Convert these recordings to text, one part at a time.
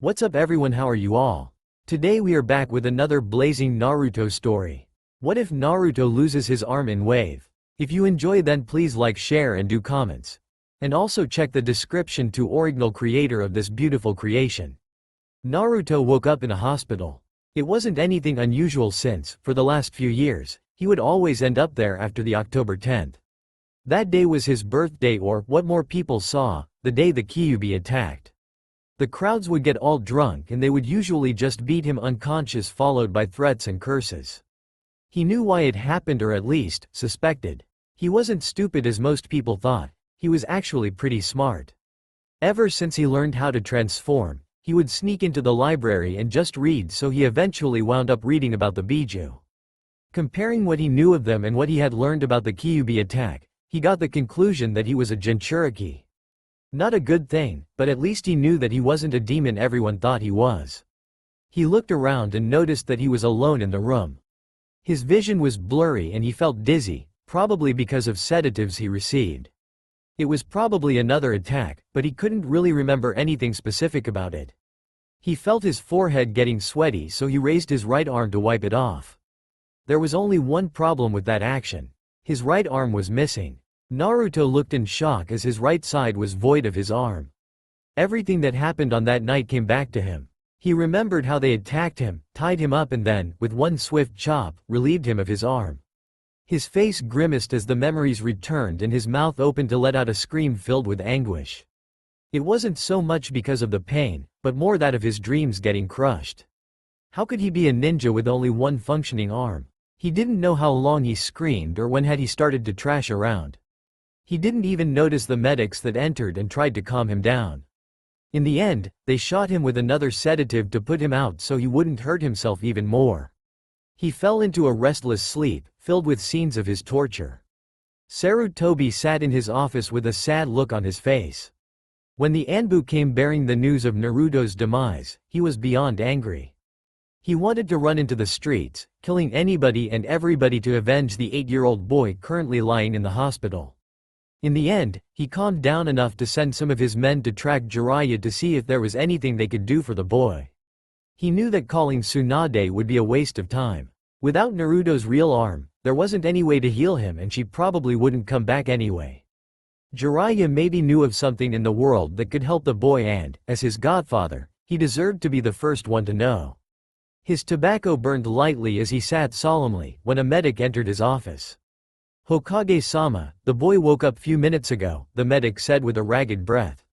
What's up everyone, how are you all? Today we are back with another blazing Naruto story. What if Naruto loses his arm in Wave? If you enjoy then please like, share and do comments. And also check the description to original creator of this beautiful creation. Naruto woke up in a hospital. It wasn't anything unusual since, for the last few years, he would always end up there after the October 10th. That day was his birthday, or what more people saw, the day the Kyuubi attacked. The crowds would get all drunk and they would usually just beat him unconscious, followed by threats and curses. He knew why it happened, or at least, suspected. He wasn't stupid as most people thought, he was actually pretty smart. Ever since he learned how to transform, he would sneak into the library and just read, so he eventually wound up reading about the Biju. Comparing what he knew of them and what he had learned about the Kyuubi attack, he got the conclusion that he was a Jinchuriki. Not a good thing, but at least he knew that he wasn't a demon everyone thought he was. He looked around and noticed that he was alone in the room. His vision was blurry and he felt dizzy, probably because of sedatives he received. It was probably another attack, but he couldn't really remember anything specific about it. He felt his forehead getting sweaty, so he raised his right arm to wipe it off. There was only one problem with that action. His right arm was missing. Naruto looked in shock as his right side was void of his arm. Everything that happened on that night came back to him. He remembered how they attacked him, tied him up and then, with one swift chop, relieved him of his arm. His face grimaced as the memories returned and his mouth opened to let out a scream filled with anguish. It wasn't so much because of the pain, but more that of his dreams getting crushed. How could he be a ninja with only one functioning arm? He didn't know how long he screamed or when had he started to trash around. He didn't even notice the medics that entered and tried to calm him down. In the end, they shot him with another sedative to put him out so he wouldn't hurt himself even more. He fell into a restless sleep, filled with scenes of his torture. Sarutobi sat in his office with a sad look on his face. When the Anbu came bearing the news of Naruto's demise, he was beyond angry. He wanted to run into the streets, killing anybody and everybody to avenge the 8-year-old boy currently lying in the hospital. In the end, he calmed down enough to send some of his men to track Jiraiya to see if there was anything they could do for the boy. He knew that calling Tsunade would be a waste of time. Without Naruto's real arm, there wasn't any way to heal him and she probably wouldn't come back anyway. Jiraiya maybe knew of something in the world that could help the boy and, as his godfather, he deserved to be the first one to know. His tobacco burned lightly as he sat solemnly when a medic entered his office. "Hokage-sama, the boy woke up few minutes ago," the medic said with a ragged breath.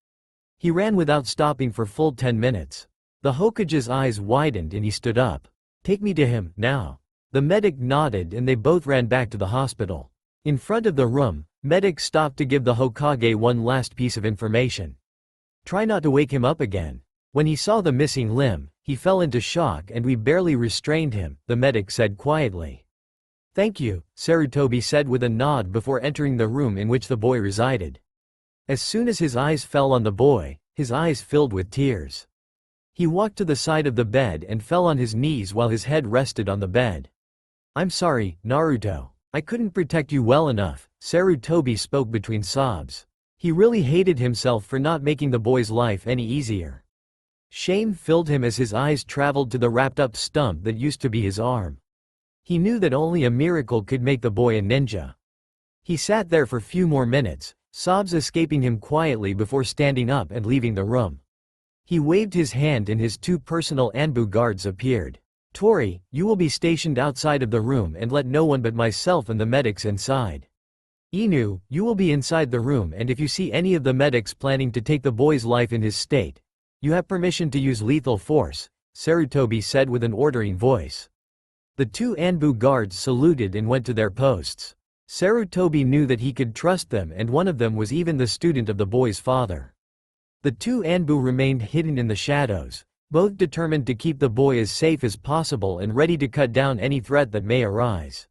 He ran without stopping for full 10 minutes. The Hokage's eyes widened and he stood up. "Take me to him, now." The medic nodded and they both ran back to the hospital. In front of the room, medic stopped to give the Hokage one last piece of information. "Try not to wake him up again." When he saw the missing limb, he fell into shock and we barely restrained him, the medic said quietly. "Thank you," Sarutobi said with a nod before entering the room in which the boy resided. As soon as his eyes fell on the boy, his eyes filled with tears. He walked to the side of the bed and fell on his knees while his head rested on the bed. "I'm sorry, Naruto. I couldn't protect you well enough," Sarutobi spoke between sobs. He really hated himself for not making the boy's life any easier. Shame filled him as his eyes traveled to the wrapped-up stump that used to be his arm. He knew that only a miracle could make the boy a ninja. He sat there for few more minutes, sobs escaping him quietly before standing up and leaving the room. He waved his hand and his 2 personal Anbu guards appeared. "Tori, you will be stationed outside of the room and let no one but myself and the medics inside. Inu, you will be inside the room and if you see any of the medics planning to take the boy's life in his state, you have permission to use lethal force," Sarutobi said with an ordering voice. The 2 Anbu guards saluted and went to their posts. Sarutobi knew that he could trust them and one of them was even the student of the boy's father. The 2 Anbu remained hidden in the shadows, both determined to keep the boy as safe as possible and ready to cut down any threat that may arise.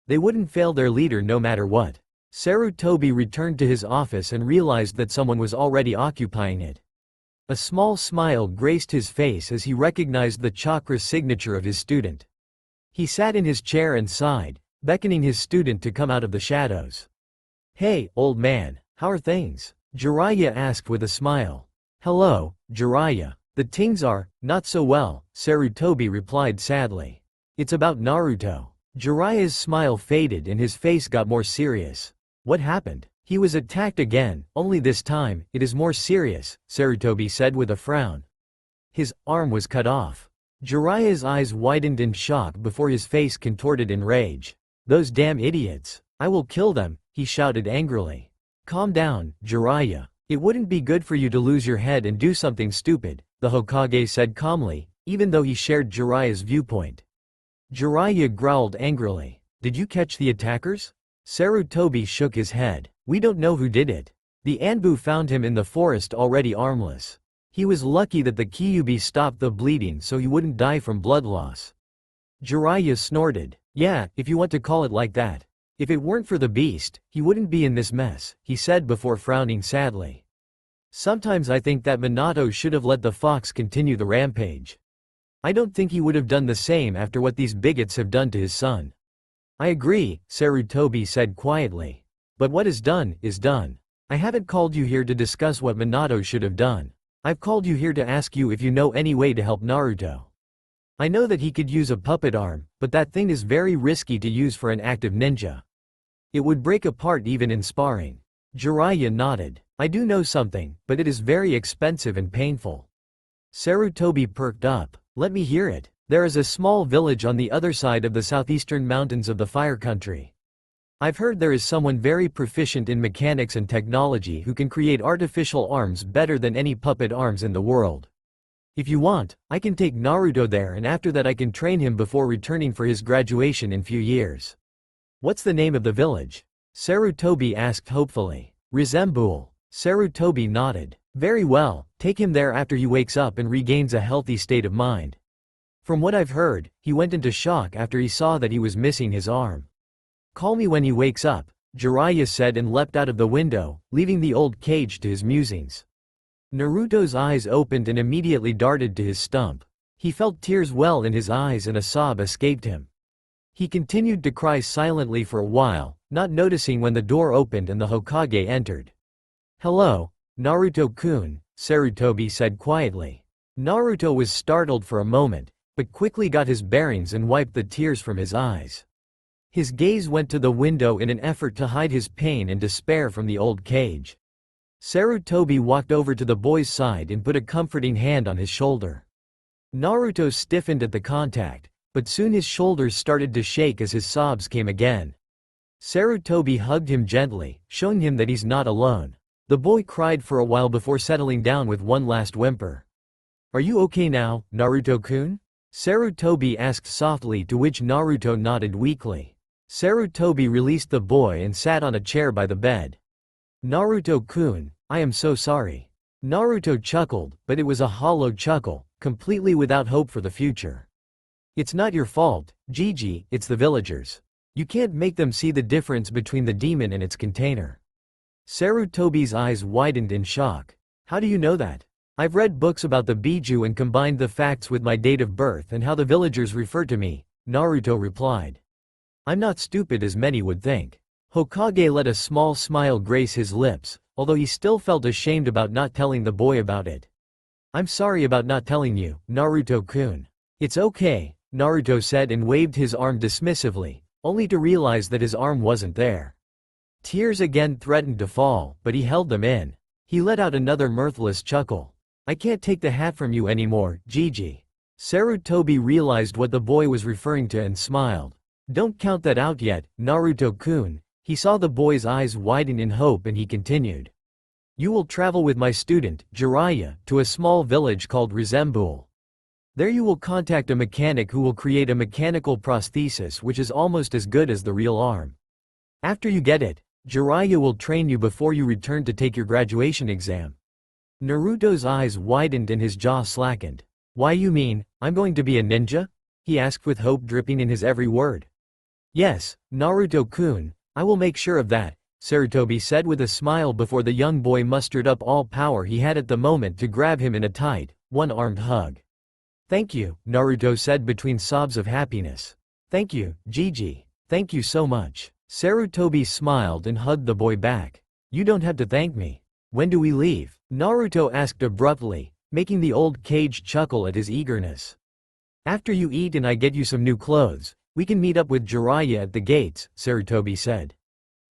They wouldn't fail their leader no matter what. Sarutobi returned to his office and realized that someone was already occupying it. A small smile graced his face as he recognized the chakra signature of his student. He sat in his chair and sighed, beckoning his student to come out of the shadows. "Hey, old man, how are things?" Jiraiya asked with a smile. "Hello, Jiraiya." The things are, not so well, Sarutobi replied sadly. It's about Naruto. Jiraiya's smile faded and his face got more serious. What happened? He was attacked again, only this time, it is more serious, Sarutobi said with a frown. His arm was cut off. Jiraiya's eyes widened in shock before his face contorted in rage. Those damn idiots. I will kill them, he shouted angrily. Calm down, Jiraiya. It wouldn't be good for you to lose your head and do something stupid, the Hokage said calmly, even though he shared Jiraiya's viewpoint. Jiraiya growled angrily. Did you catch the attackers? Sarutobi shook his head. We don't know who did it. The Anbu found him in the forest already armless. He was lucky that the Kyuubi stopped the bleeding so he wouldn't die from blood loss. Jiraiya snorted. Yeah, if you want to call it like that. If it weren't for the beast, he wouldn't be in this mess, he said before frowning sadly. Sometimes I think that Minato should have let the fox continue the rampage. I don't think he would have done the same after what these bigots have done to his son. I agree, Sarutobi said quietly. But what is done, is done. I haven't called you here to discuss what Minato should have done. I've called you here to ask you if you know any way to help Naruto. I know that he could use a puppet arm, but that thing is very risky to use for an active ninja. It would break apart even in sparring. Jiraiya nodded. I do know something, but it is very expensive and painful. Sarutobi perked up. Let me hear it. There is a small village on the other side of the southeastern mountains of the Fire Country. I've heard there is someone very proficient in mechanics and technology who can create artificial arms better than any puppet arms in the world. If you want, I can take Naruto there and after that I can train him before returning for his graduation in few years. What's the name of the village? Sarutobi asked hopefully. Resembul. Sarutobi nodded. Very well, take him there after he wakes up and regains a healthy state of mind. From what I've heard, he went into shock after he saw that he was missing his arm. Call me when he wakes up, Jiraiya said and leapt out of the window, leaving the old cage to his musings. Naruto's eyes opened and immediately darted to his stump. He felt tears well in his eyes and a sob escaped him. He continued to cry silently for a while, not noticing when the door opened and the Hokage entered. Hello, Naruto-kun, Sarutobi said quietly. Naruto was startled for a moment, but quickly got his bearings and wiped the tears from his eyes. His gaze went to the window in an effort to hide his pain and despair from the old cage. Sarutobi walked over to the boy's side and put a comforting hand on his shoulder. Naruto stiffened at the contact, but soon his shoulders started to shake as his sobs came again. Sarutobi hugged him gently, showing him that he's not alone. The boy cried for a while before settling down with one last whimper. Are you okay now, Naruto-kun? Sarutobi asked softly, to which Naruto nodded weakly. Sarutobi released the boy and sat on a chair by the bed. Naruto-kun, I am so sorry. Naruto chuckled, but it was a hollow chuckle, completely without hope for the future. It's not your fault, Gigi, it's the villagers. You can't make them see the difference between the demon and its container. Sarutobi's eyes widened in shock. How do you know that? I've read books about the Biju and combined the facts with my date of birth and how the villagers refer to me, Naruto replied. I'm not stupid as many would think. Hokage let a small smile grace his lips, although he still felt ashamed about not telling the boy about it. I'm sorry about not telling you, Naruto-kun. It's okay, Naruto said and waved his arm dismissively, only to realize that his arm wasn't there. Tears again threatened to fall, but he held them in. He let out another mirthless chuckle. I can't take the hat from you anymore, Gigi. Sarutobi realized what the boy was referring to and smiled. Don't count that out yet, Naruto-kun. He saw the boy's eyes widen in hope and he continued. You will travel with my student, Jiraiya, to a small village called Resembul. There you will contact a mechanic who will create a mechanical prosthesis which is almost as good as the real arm. After you get it, Jiraiya will train you before you return to take your graduation exam. Naruto's eyes widened and his jaw slackened. Why you mean, I'm going to be a ninja? He asked with hope dripping in his every word. Yes, Naruto-kun, I will make sure of that, Sarutobi said with a smile before the young boy mustered up all power he had at the moment to grab him in a tight, one-armed hug. Thank you, Naruto said between sobs of happiness. Thank you, Gigi. Thank you so much. Sarutobi smiled and hugged the boy back. You don't have to thank me. When do we leave? Naruto asked abruptly, making the old Kage chuckle at his eagerness. After you eat and I get you some new clothes, we can meet up with Jiraiya at the gates, Sarutobi said.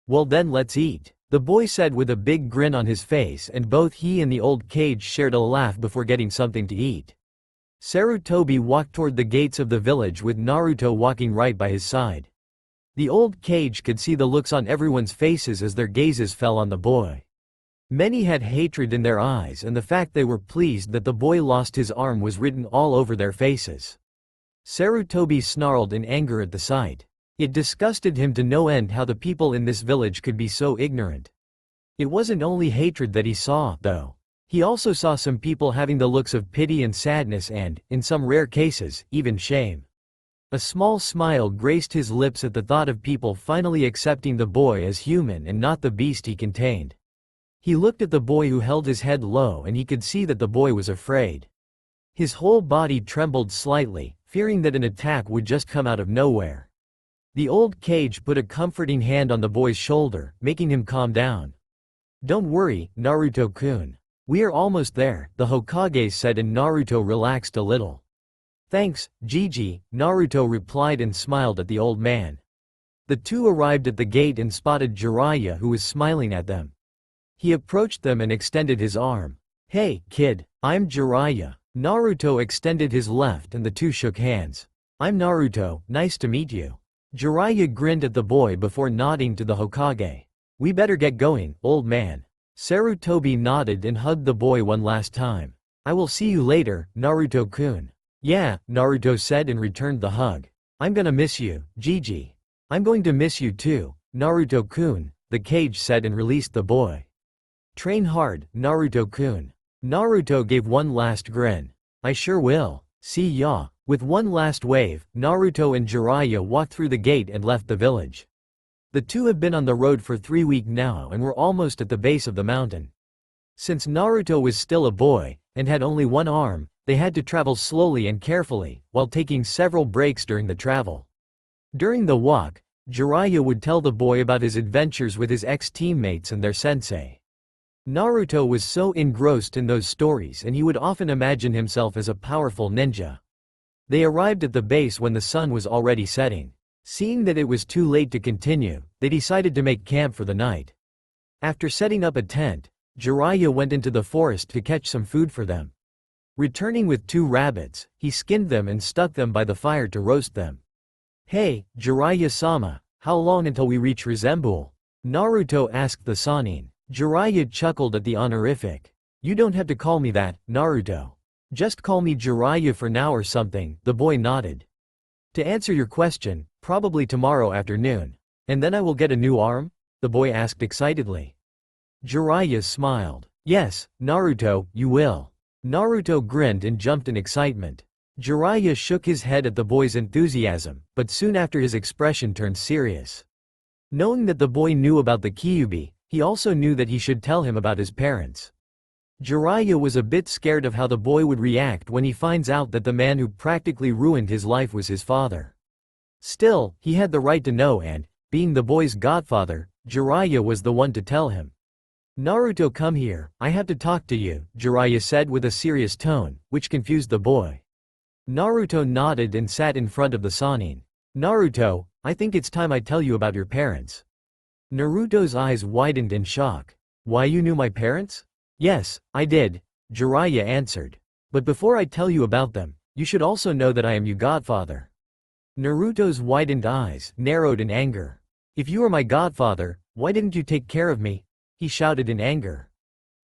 Well then let's eat, the boy said with a big grin on his face, and both he and the old Kage shared a laugh before getting something to eat. Sarutobi walked toward the gates of the village with Naruto walking right by his side. The old Kage could see the looks on everyone's faces as their gazes fell on the boy. Many had hatred in their eyes, and the fact they were pleased that the boy lost his arm was written all over their faces. Sarutobi snarled in anger at the sight. It disgusted him to no end how the people in this village could be so ignorant. It wasn't only hatred that he saw, though. He also saw some people having the looks of pity and sadness and, in some rare cases, even shame. A small smile graced his lips at the thought of people finally accepting the boy as human and not the beast he contained. He looked at the boy who held his head low, and he could see that the boy was afraid. His whole body trembled slightly, fearing that an attack would just come out of nowhere. The old Kage put a comforting hand on the boy's shoulder, making him calm down. Don't worry, Naruto-kun. We are almost there, the Hokage said, and Naruto relaxed a little. Thanks, Gigi, Naruto replied and smiled at the old man. The two arrived at the gate and spotted Jiraiya, who was smiling at them. He approached them and extended his arm. Hey, kid, I'm Jiraiya. Naruto extended his left and the two shook hands. I'm Naruto, nice to meet you. Jiraiya grinned at the boy before nodding to the Hokage. We better get going, old man. Sarutobi nodded and hugged the boy one last time. I will see you later, Naruto-kun. Yeah, Naruto said and returned the hug. I'm gonna miss you, Gigi. I'm going to miss you too, Naruto-kun, the Kage said and released the boy. Train hard, Naruto-kun. Naruto gave one last grin. I sure will. See ya. With one last wave, Naruto and Jiraiya walked through the gate and left the village. The two have been on the road for 3 weeks now and were almost at the base of the mountain. Since Naruto was still a boy, and had only one arm, they had to travel slowly and carefully, while taking several breaks during the travel. During the walk, Jiraiya would tell the boy about his adventures with his ex-teammates and their sensei. Naruto was so engrossed in those stories, and he would often imagine himself as a powerful ninja. They arrived at the base when the sun was already setting. Seeing that it was too late to continue, they decided to make camp for the night. After setting up a tent, Jiraiya went into the forest to catch some food for them. Returning with 2 rabbits, he skinned them and stuck them by the fire to roast them. Hey, Jiraiya-sama, how long until we reach Resembul? Naruto asked the Sannin. Jiraiya chuckled at the honorific. You don't have to call me that, Naruto. Just call me Jiraiya for now or something, the boy nodded. To answer your question, probably tomorrow afternoon. And then I will get a new arm? The boy asked excitedly. Jiraiya smiled. Yes, Naruto, you will. Naruto grinned and jumped in excitement. Jiraiya shook his head at the boy's enthusiasm, but soon after his expression turned serious. Knowing that the boy knew about the Kyuubi, he also knew that he should tell him about his parents. Jiraiya was a bit scared of how the boy would react when he finds out that the man who practically ruined his life was his father. Still, he had the right to know and, being the boy's godfather, Jiraiya was the one to tell him. Naruto, come here, I have to talk to you, Jiraiya said with a serious tone, which confused the boy. Naruto nodded and sat in front of the Sannin. Naruto, I think it's time I tell you about your parents. Naruto's eyes widened in shock. Why, you knew my parents? Yes, I did, Jiraiya answered. But before I tell you about them, you should also know that I am your godfather. Naruto's widened eyes narrowed in anger. If you are my godfather, why didn't you take care of me? He shouted in anger.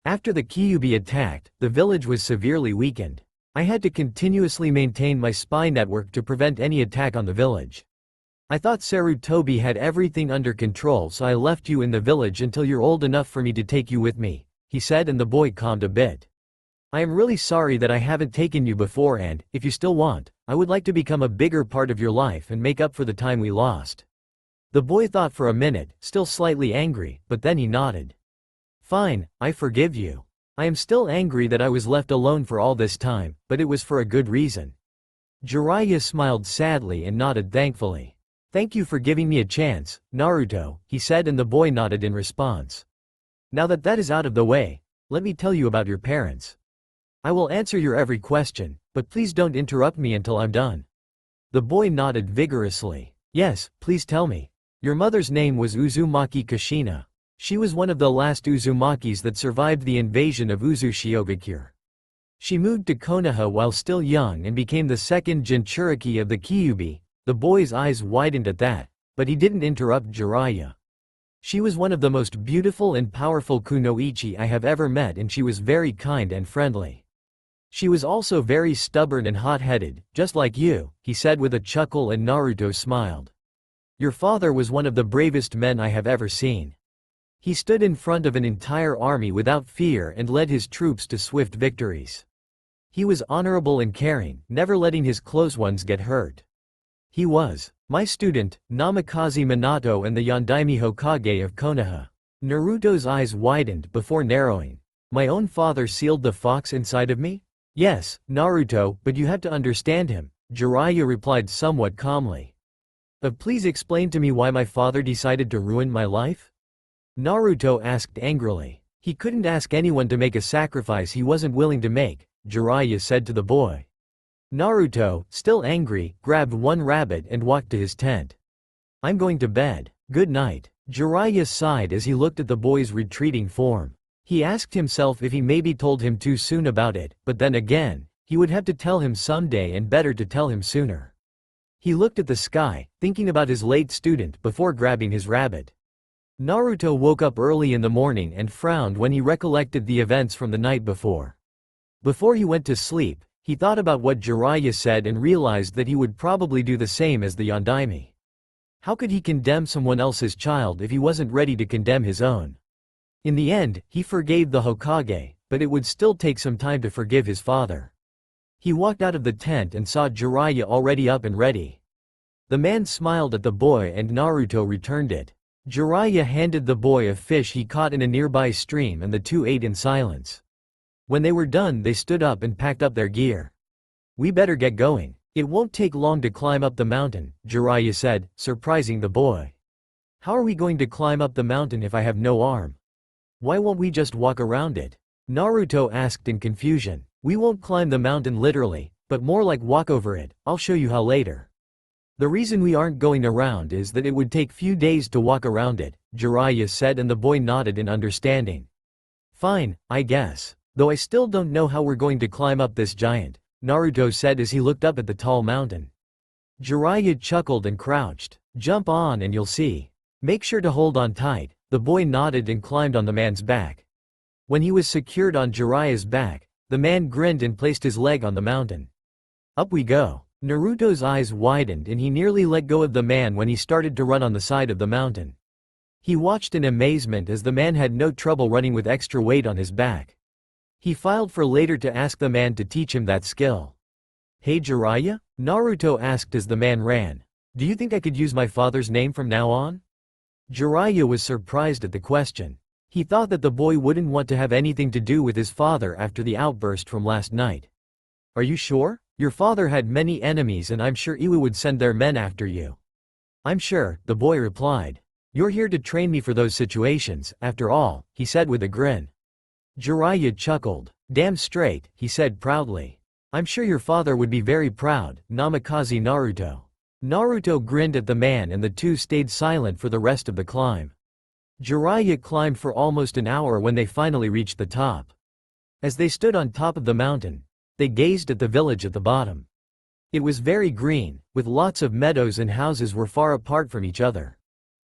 After the Kyuubi attacked, the village was severely weakened. I had to continuously maintain my spy network to prevent any attack on the village. I thought Sarutobi had everything under control, so I left you in the village until you're old enough for me to take you with me, he said, and the boy calmed a bit. I am really sorry that I haven't taken you before, and, if you still want, I would like to become a bigger part of your life and make up for the time we lost. The boy thought for a minute, still slightly angry, but then he nodded. Fine, I forgive you. I am still angry that I was left alone for all this time, but it was for a good reason. Jiraiya smiled sadly and nodded thankfully. Thank you for giving me a chance, Naruto, he said, and the boy nodded in response. Now that is out of the way, let me tell you about your parents. I will answer your every question, but please don't interrupt me until I'm done. The boy nodded vigorously. Yes, please tell me. Your mother's name was Uzumaki Kushina. She was one of the last Uzumakis that survived the invasion of Uzushigakure. She moved to Konoha while still young and became the second Jinchuriki of the Kyuubi. The boy's eyes widened at that, but he didn't interrupt Jiraiya. She was one of the most beautiful and powerful kunoichi I have ever met, and she was very kind and friendly. She was also very stubborn and hot-headed, just like you, he said with a chuckle, and Naruto smiled. Your father was one of the bravest men I have ever seen. He stood in front of an entire army without fear and led his troops to swift victories. He was honorable and caring, never letting his close ones get hurt. He was my student, Namikaze Minato, and the Yondaime Hokage of Konoha. Naruto's eyes widened before narrowing. My own father sealed the fox inside of me? Yes, Naruto, but you have to understand him, Jiraiya replied somewhat calmly. But please explain to me why my father decided to ruin my life? Naruto asked angrily. He couldn't ask anyone to make a sacrifice he wasn't willing to make, Jiraiya said to the boy. Naruto, still angry, grabbed one rabbit and walked to his tent. I'm going to bed. Good night. Jiraiya sighed as he looked at the boy's retreating form. He asked himself if he maybe told him too soon about it, but then again, he would have to tell him someday, and better to tell him sooner. He looked at the sky, thinking about his late student before grabbing his rabbit. Naruto woke up early in the morning and frowned when he recollected the events from the night before. Before he went to sleep, he thought about what Jiraiya said and realized that he would probably do the same as the Yondaime. How could he condemn someone else's child if he wasn't ready to condemn his own? In the end, he forgave the Hokage, but it would still take some time to forgive his father. He walked out of the tent and saw Jiraiya already up and ready. The man smiled at the boy and Naruto returned it. Jiraiya handed the boy a fish he caught in a nearby stream, and the two ate in silence. When they were done, they stood up and packed up their gear. We better get going. It won't take long to climb up the mountain, Jiraiya said, surprising the boy. How are we going to climb up the mountain if I have no arm? Why won't we just walk around it? Naruto asked in confusion. We won't climb the mountain literally, but more like walk over it. I'll show you how later. The reason we aren't going around is that it would take few days to walk around it, Jiraiya said, and the boy nodded in understanding. Fine, I guess. Though I still don't know how we're going to climb up this giant, Naruto said as he looked up at the tall mountain. Jiraiya chuckled and crouched. Jump on and you'll see. Make sure to hold on tight. The boy nodded and climbed on the man's back. When he was secured on Jiraiya's back, the man grinned and placed his leg on the mountain. Up we go. Naruto's eyes widened and he nearly let go of the man when he started to run on the side of the mountain. He watched in amazement as the man had no trouble running with extra weight on his back. He filed for later to ask the man to teach him that skill. Hey Jiraiya? Naruto asked as the man ran. Do you think I could use my father's name from now on? Jiraiya was surprised at the question. He thought that the boy wouldn't want to have anything to do with his father after the outburst from last night. Are you sure? Your father had many enemies and I'm sure Iwa would send their men after you. I'm sure, the boy replied. You're here to train me for those situations, after all, he said with a grin. Jiraiya chuckled. Damn straight, he said proudly. I'm sure your father would be very proud, Namikaze Naruto. Naruto grinned at the man and the two stayed silent for the rest of the climb. Jiraiya climbed for almost an hour when they finally reached the top. As they stood on top of the mountain, they gazed at the village at the bottom. It was very green, with lots of meadows and houses were far apart from each other.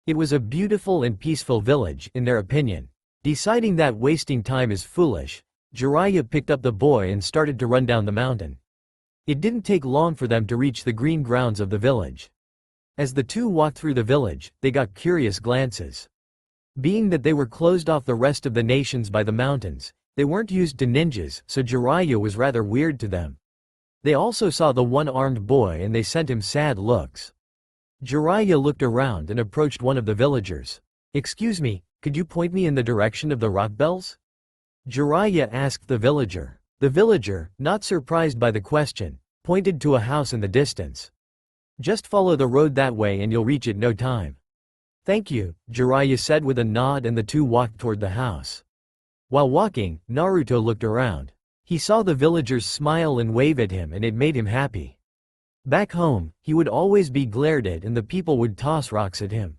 It was a beautiful and peaceful village, in their opinion. Deciding that wasting time is foolish, Jiraiya picked up the boy and started to run down the mountain. It didn't take long for them to reach the green grounds of the village. As the two walked through the village, they got curious glances. Being that they were closed off the rest of the nations by the mountains, they weren't used to ninjas, so Jiraiya was rather weird to them. They also saw the one-armed boy and they sent him sad looks. Jiraiya looked around and approached one of the villagers. Excuse me, could you point me in the direction of the rock bells? Jiraiya asked the villager. The villager, not surprised by the question, pointed to a house in the distance. Just follow the road that way and you'll reach it no time. Thank you, Jiraiya said with a nod and the two walked toward the house. While walking, Naruto looked around. He saw the villagers smile and wave at him and it made him happy. Back home, he would always be glared at and the people would toss rocks at him.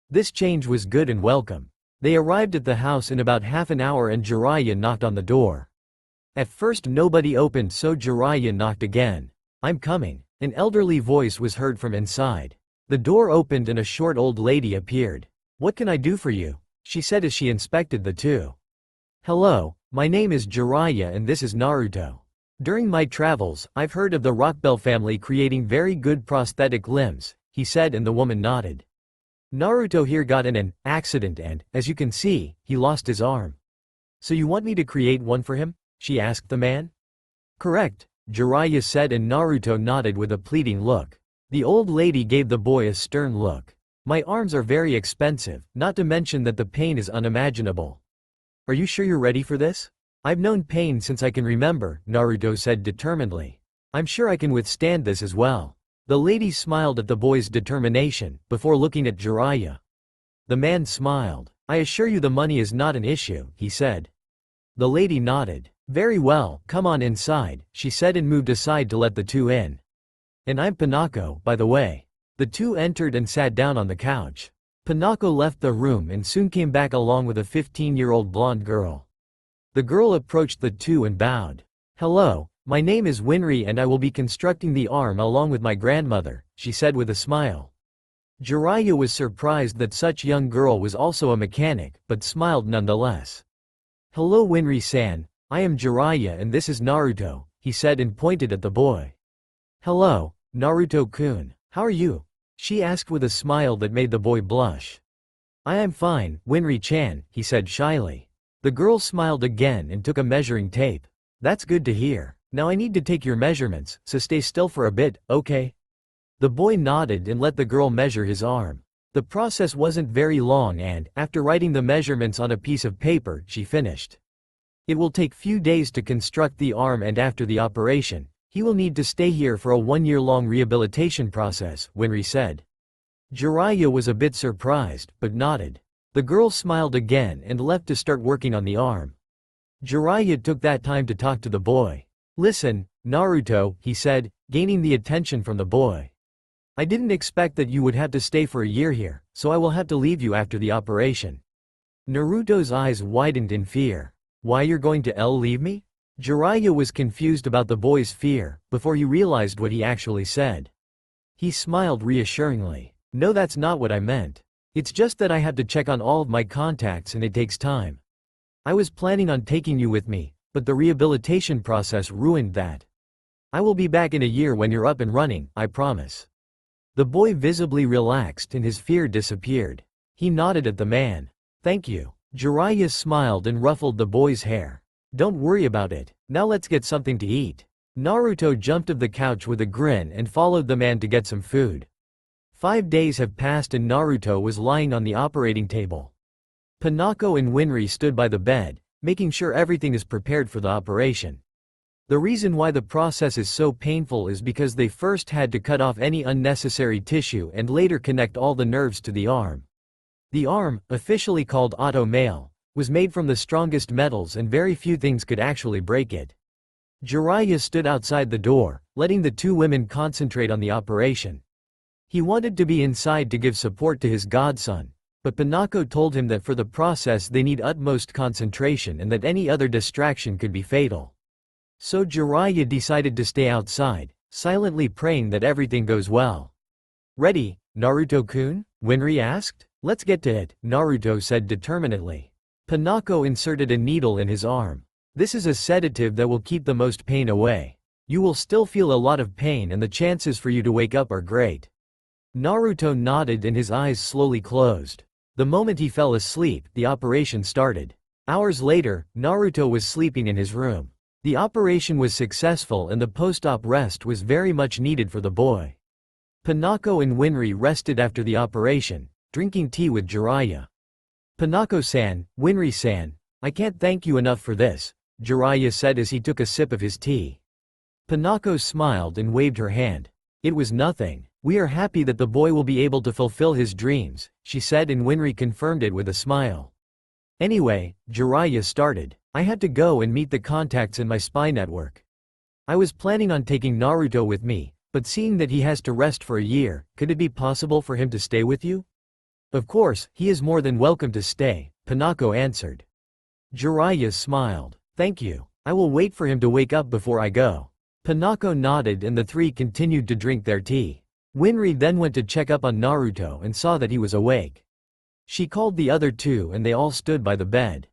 This change was good and welcome. They arrived at the house in about half an hour and Jiraiya knocked on the door. At first nobody opened, so Jiraiya knocked again. "I'm coming." An elderly voice was heard from inside. The door opened and a short old lady appeared. "What can I do for you?" she said as she inspected the two. "Hello, my name is Jiraiya and this is Naruto. During my travels, I've heard of the Rockbell family creating very good prosthetic limbs," he said, and the woman nodded. "Naruto here got in an accident and, as you can see, he lost his arm. So you want me to create one for him?" she asked the man. "Correct," Jiraiya said, and Naruto nodded with a pleading look. The old lady gave the boy a stern look. "My arms are very expensive, not to mention that the pain is unimaginable. Are you sure you're ready for this?" "I've known pain since I can remember," Naruto said determinedly. "I'm sure I can withstand this as well." The lady smiled at the boy's determination, before looking at Jiraiya. The man smiled. "I assure you the money is not an issue," he said. The lady nodded. "Very well, come on inside," she said and moved aside to let the two in. "And I'm Pinako, by the way." The two entered and sat down on the couch. Pinako left the room and soon came back along with a 15-year-old blonde girl. The girl approached the two and bowed. "Hello, my name is Winry and I will be constructing the arm along with my grandmother," she said with a smile. Jiraiya was surprised that such young girl was also a mechanic, but smiled nonetheless. "Hello Winry-san, I am Jiraiya and this is Naruto," he said and pointed at the boy. "Hello, Naruto-kun, how are you?" she asked with a smile that made the boy blush. "I am fine, Winry-chan," he said shyly. The girl smiled again and took a measuring tape. "That's good to hear. Now I need to take your measurements, so stay still for a bit, okay?" The boy nodded and let the girl measure his arm. The process wasn't very long and, after writing the measurements on a piece of paper, she finished. "It will take few days to construct the arm and after the operation, he will need to stay here for a 1-year-long rehabilitation process," Winry said. Jiraiya was a bit surprised, but nodded. The girl smiled again and left to start working on the arm. Jiraiya took that time to talk to the boy. "Listen, Naruto," he said, gaining the attention from the boy. "I didn't expect that you would have to stay for a year here, so I will have to leave you after the operation." Naruto's eyes widened in fear. "Why you're going to leave me?" Jiraiya was confused about the boy's fear, before he realized what he actually said. He smiled reassuringly. "No, that's not what I meant. It's just that I have to check on all of my contacts and it takes time. I was planning on taking you with me, but the rehabilitation process ruined that. I will be back in a year when you're up and running, I promise." The boy visibly relaxed and his fear disappeared. He nodded at the man. "Thank you." Jiraiya smiled and ruffled the boy's hair. "Don't worry about it. Now let's get something to eat." Naruto jumped off the couch with a grin and followed the man to get some food. 5 days have passed and Naruto was lying on the operating table. Pinako and Winry stood by the bed, making sure everything is prepared for the operation. The reason why the process is so painful is because they first had to cut off any unnecessary tissue and later connect all the nerves to the arm. The arm, officially called Auto Male, was made from the strongest metals and very few things could actually break it. Jiraiya stood outside the door, letting the two women concentrate on the operation. He wanted to be inside to give support to his godson, but Pinako told him that for the process they need utmost concentration and that any other distraction could be fatal. So Jiraiya decided to stay outside, silently praying that everything goes well. "Ready, Naruto-kun?" Winry asked. "Let's get to it," Naruto said determinedly. Pinako inserted a needle in his arm. "This is a sedative that will keep the most pain away. You will still feel a lot of pain and the chances for you to wake up are great." Naruto nodded and his eyes slowly closed. The moment he fell asleep, the operation started. Hours later, Naruto was sleeping in his room. The operation was successful and the post-op rest was very much needed for the boy. Pinako and Winry rested after the operation, drinking tea with Jiraiya. "Pinako-san, Winry-san, I can't thank you enough for this," Jiraiya said as he took a sip of his tea. Pinako smiled and waved her hand. "It was nothing. We are happy that the boy will be able to fulfill his dreams," she said, and Winry confirmed it with a smile. "Anyway," Jiraiya started, I had to go and meet the contacts in my spy network. I was planning on taking Naruto with me, but seeing that he has to rest for a year, could it be possible for him to stay with you? Of course, he is more than welcome to stay, Panako answered. Jiraiya smiled. Thank you. I will wait for him to wake up before I go. Panako nodded and the three continued to drink their tea. Winry then went to check up on Naruto and saw that he was awake. She called the other two and they all stood by the bed.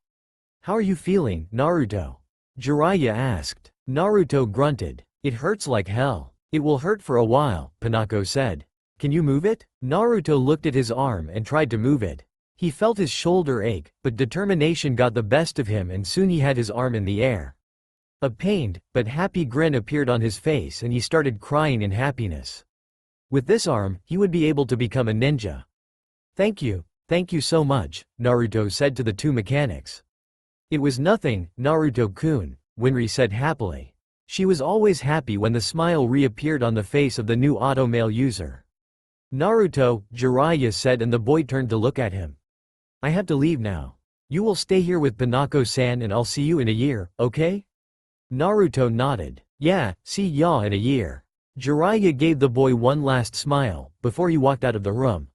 How are you feeling, Naruto? Jiraiya asked. Naruto grunted. It hurts like hell. It will hurt for a while, Panako said. Can you move it? Naruto looked at his arm and tried to move it. He felt his shoulder ache, but determination got the best of him and soon he had his arm in the air. A pained, but happy grin appeared on his face and he started crying in happiness. With this arm, he would be able to become a ninja. Thank you so much, Naruto said to the two mechanics. It was nothing, Naruto-kun, Winry said happily. She was always happy when the smile reappeared on the face of the new automail user. Naruto, Jiraiya said and the boy turned to look at him. I have to leave now. You will stay here with Panako-san and I'll see you in a year, okay? Naruto nodded. Yeah, see ya in a year. Jiraiya gave the boy one last smile, before he walked out of the room.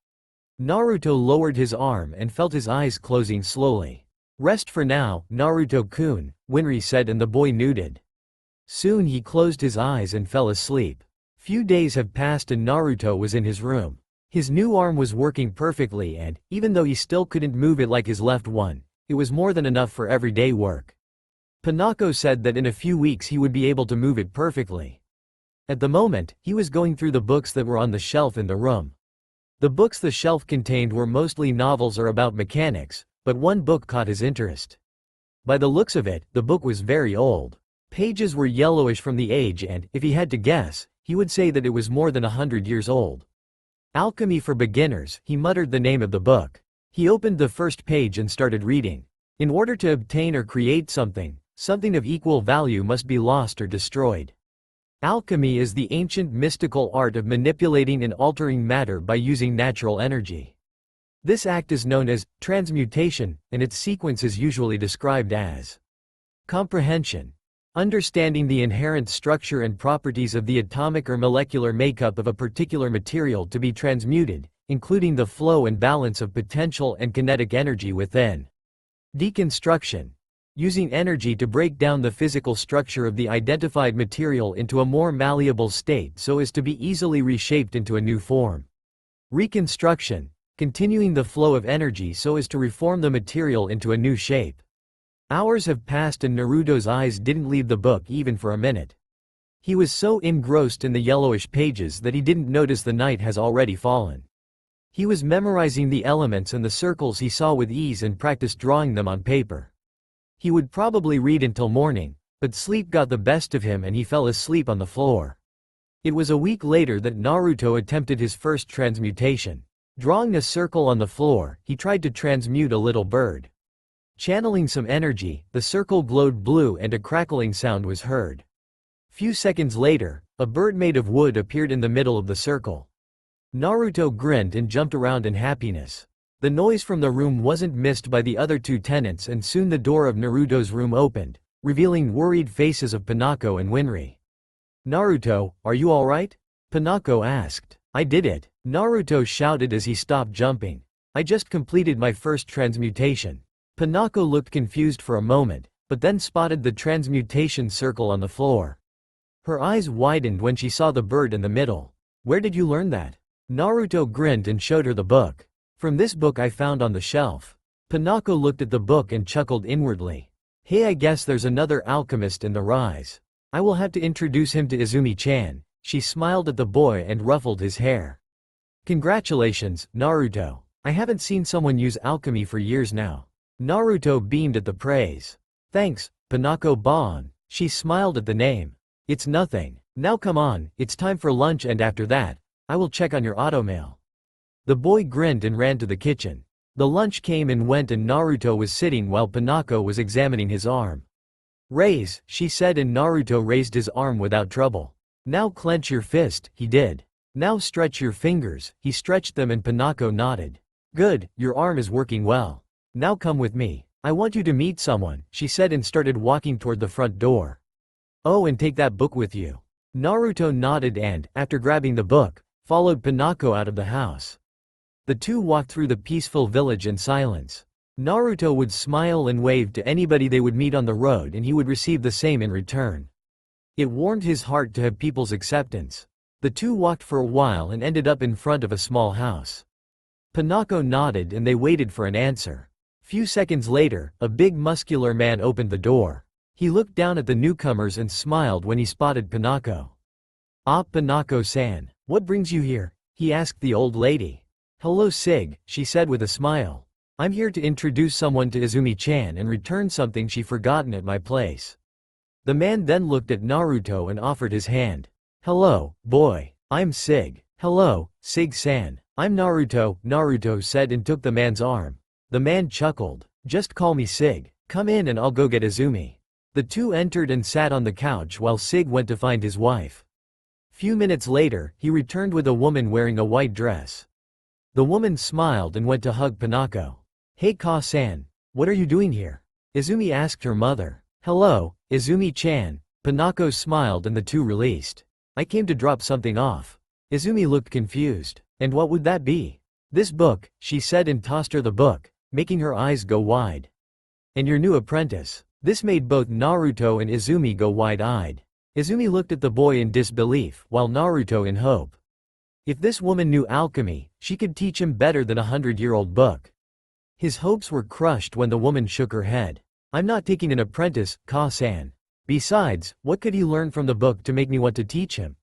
Naruto lowered his arm and felt his eyes closing slowly. Rest for now, Naruto-kun, Winry said and the boy nodded. Soon he closed his eyes and fell asleep. Few days have passed and Naruto was in his room. His new arm was working perfectly and, even though he still couldn't move it like his left one, it was more than enough for everyday work. Panako said that in a few weeks he would be able to move it perfectly. At the moment, he was going through the books that were on the shelf in the room. The books the shelf contained were mostly novels or about mechanics, but one book caught his interest. By the looks of it, the book was very old. Pages were yellowish from the age and, if he had to guess, he would say that it was more than 100 years old. Alchemy for Beginners, he muttered the name of the book. He opened the first page and started reading. In order to obtain or create something of equal value must be lost or destroyed. Alchemy is the ancient mystical art of manipulating and altering matter by using natural energy. This act is known as transmutation, and its sequence is usually described as comprehension. Understanding the inherent structure and properties of the atomic or molecular makeup of a particular material to be transmuted, including the flow and balance of potential and kinetic energy within. Deconstruction. Using energy to break down the physical structure of the identified material into a more malleable state so as to be easily reshaped into a new form. Reconstruction. Continuing the flow of energy so as to reform the material into a new shape. Hours have passed and Naruto's eyes didn't leave the book even for a minute. He was so engrossed in the yellowish pages that he didn't notice the night has already fallen. He was memorizing the elements and the circles he saw with ease and practiced drawing them on paper. He would probably read until morning, but sleep got the best of him and he fell asleep on the floor. It was a week later that Naruto attempted his first transmutation. Drawing a circle on the floor, he tried to transmute a little bird. Channeling some energy, the circle glowed blue and a crackling sound was heard. Few seconds later, a bird made of wood appeared in the middle of the circle. Naruto grinned and jumped around in happiness. The noise from the room wasn't missed by the other two tenants and soon the door of Naruto's room opened, revealing worried faces of Panako and Winry. Naruto, are you alright? Panako asked. I did it, Naruto shouted as he stopped jumping. I just completed my first transmutation. Panako looked confused for a moment, but then spotted the transmutation circle on the floor. Her eyes widened when she saw the bird in the middle. Where did you learn that? Naruto grinned and showed her the book. From this book I found on the shelf. Panako looked at the book and chuckled inwardly. Hey, I guess there's another alchemist in the rise. I will have to introduce him to Izumi-chan. She smiled at the boy and ruffled his hair. Congratulations, Naruto. I haven't seen someone use alchemy for years now. Naruto beamed at the praise. Thanks, Panako-ban. She smiled at the name. It's nothing. Now come on, it's time for lunch and after that, I will check on your automail. The boy grinned and ran to the kitchen. The lunch came and went and Naruto was sitting while Panako was examining his arm. Raise, she said and Naruto raised his arm without trouble. Now clench your fist, he did. Now stretch your fingers, he stretched them and Panako nodded. Good, your arm is working well. Now come with me. I want you to meet someone, she said and started walking toward the front door. Oh, and take that book with you. Naruto nodded and, after grabbing the book, followed Pinako out of the house. The two walked through the peaceful village in silence. Naruto would smile and wave to anybody they would meet on the road and he would receive the same in return. It warmed his heart to have people's acceptance. The two walked for a while and ended up in front of a small house. Pinako nodded and they waited for an answer. Few seconds later, a big muscular man opened the door. He looked down at the newcomers and smiled when he spotted Pinako. "Ah, Pinako-san, what brings you here?" he asked the old lady. "Hello Sig," she said with a smile. "I'm here to introduce someone to Izumi-chan and return something she forgotten at my place." The man then looked at Naruto and offered his hand. "Hello, boy. I'm Sig." "Hello, Sig-san. I'm Naruto," Naruto said and took the man's arm. The man chuckled. "Just call me Sig. Come in and I'll go get Izumi." The two entered and sat on the couch while Sig went to find his wife. Few minutes later, he returned with a woman wearing a white dress. The woman smiled and went to hug Pinako. "Hey Ka-san, what are you doing here?" Izumi asked her mother. "Hello, Izumi-chan." Pinako smiled and the two released. "I came to drop something off." Izumi looked confused. "And what would that be?" "This book," she said and tossed her the book, making her eyes go wide. "And your new apprentice." This made both Naruto and Izumi go wide-eyed. Izumi looked at the boy in disbelief, while Naruto in hope. If this woman knew alchemy, she could teach him better than a 100-year-old book. His hopes were crushed when the woman shook her head. "I'm not taking an apprentice, Ka-san. Besides, what could he learn from the book to make me want to teach him?"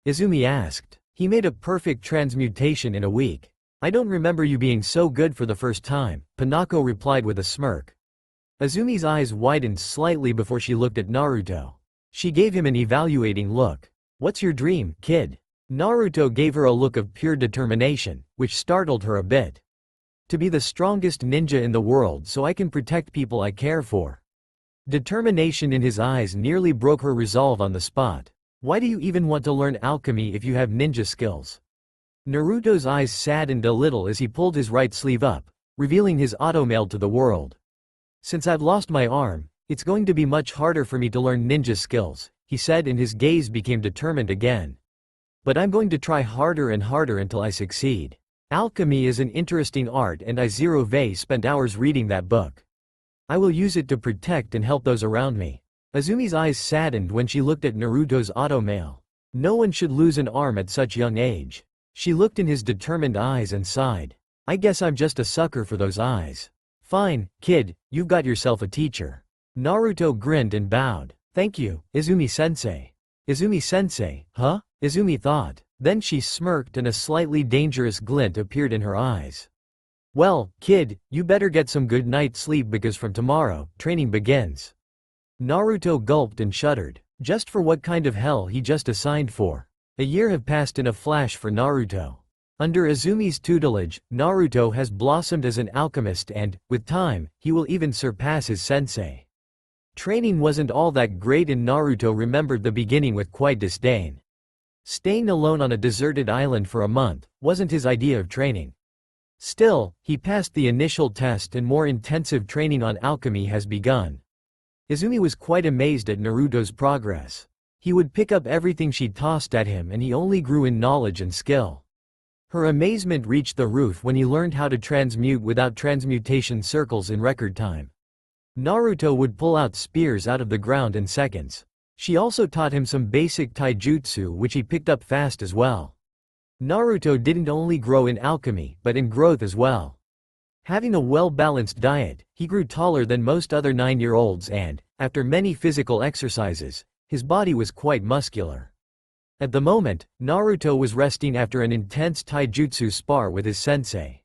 Izumi asked. "He made a perfect transmutation in a week." "I don't remember you being so good for the first time," Pinako replied with a smirk. Izumi's eyes widened slightly before she looked at Naruto. She gave him an evaluating look. "What's your dream, kid?" Naruto gave her a look of pure determination, which startled her a bit. "To be the strongest ninja in the world so I can protect people I care for." Determination in his eyes nearly broke her resolve on the spot. "Why do you even want to learn alchemy if you have ninja skills?" Naruto's eyes saddened a little as he pulled his right sleeve up, revealing his automail to the world. "Since I've lost my arm, it's going to be much harder for me to learn ninja skills," he said and his gaze became determined again. "But I'm going to try harder and harder until I succeed. Alchemy is an interesting art and I spent hours reading that book. I will use it to protect and help those around me." Izumi's eyes saddened when she looked at Naruto's automail. No one should lose an arm at such young age. She looked in his determined eyes and sighed. "I guess I'm just a sucker for those eyes." "Fine, kid, you've got yourself a teacher." Naruto grinned and bowed. "Thank you, Izumi-sensei." "Izumi-sensei, huh?" Izumi thought. Then she smirked and a slightly dangerous glint appeared in her eyes. "Well, kid, you better get some good night's sleep because from tomorrow, training begins." Naruto gulped and shuddered. Just for what kind of hell he just assigned for. A year have passed in a flash for Naruto. Under Izumi's tutelage, Naruto has blossomed as an alchemist and, with time, he will even surpass his sensei. Training wasn't all that great and Naruto remembered the beginning with quite disdain. Staying alone on a deserted island for a month wasn't his idea of training. Still, he passed the initial test and more intensive training on alchemy has begun. Izumi was quite amazed at Naruto's progress. He would pick up everything she tossed at him and he only grew in knowledge and skill. Her amazement reached the roof when he learned how to transmute without transmutation circles in record time. Naruto would pull out spears out of the ground in seconds. She also taught him some basic taijutsu which he picked up fast as well. Naruto didn't only grow in alchemy, but in growth as well. Having a well-balanced diet, he grew taller than most other 9-year-olds and, after many physical exercises, his body was quite muscular. At the moment, Naruto was resting after an intense taijutsu spar with his sensei.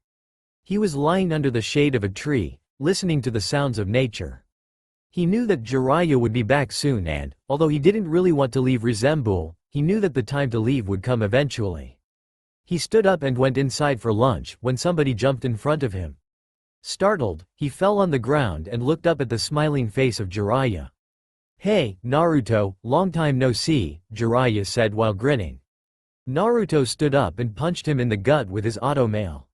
He was lying under the shade of a tree, listening to the sounds of nature. He knew that Jiraiya would be back soon and, although he didn't really want to leave Resembul, he knew that the time to leave would come eventually. He stood up and went inside for lunch when somebody jumped in front of him. Startled, he fell on the ground and looked up at the smiling face of Jiraiya. "Hey, Naruto, long time no see," Jiraiya said while grinning. Naruto stood up and punched him in the gut with his automail.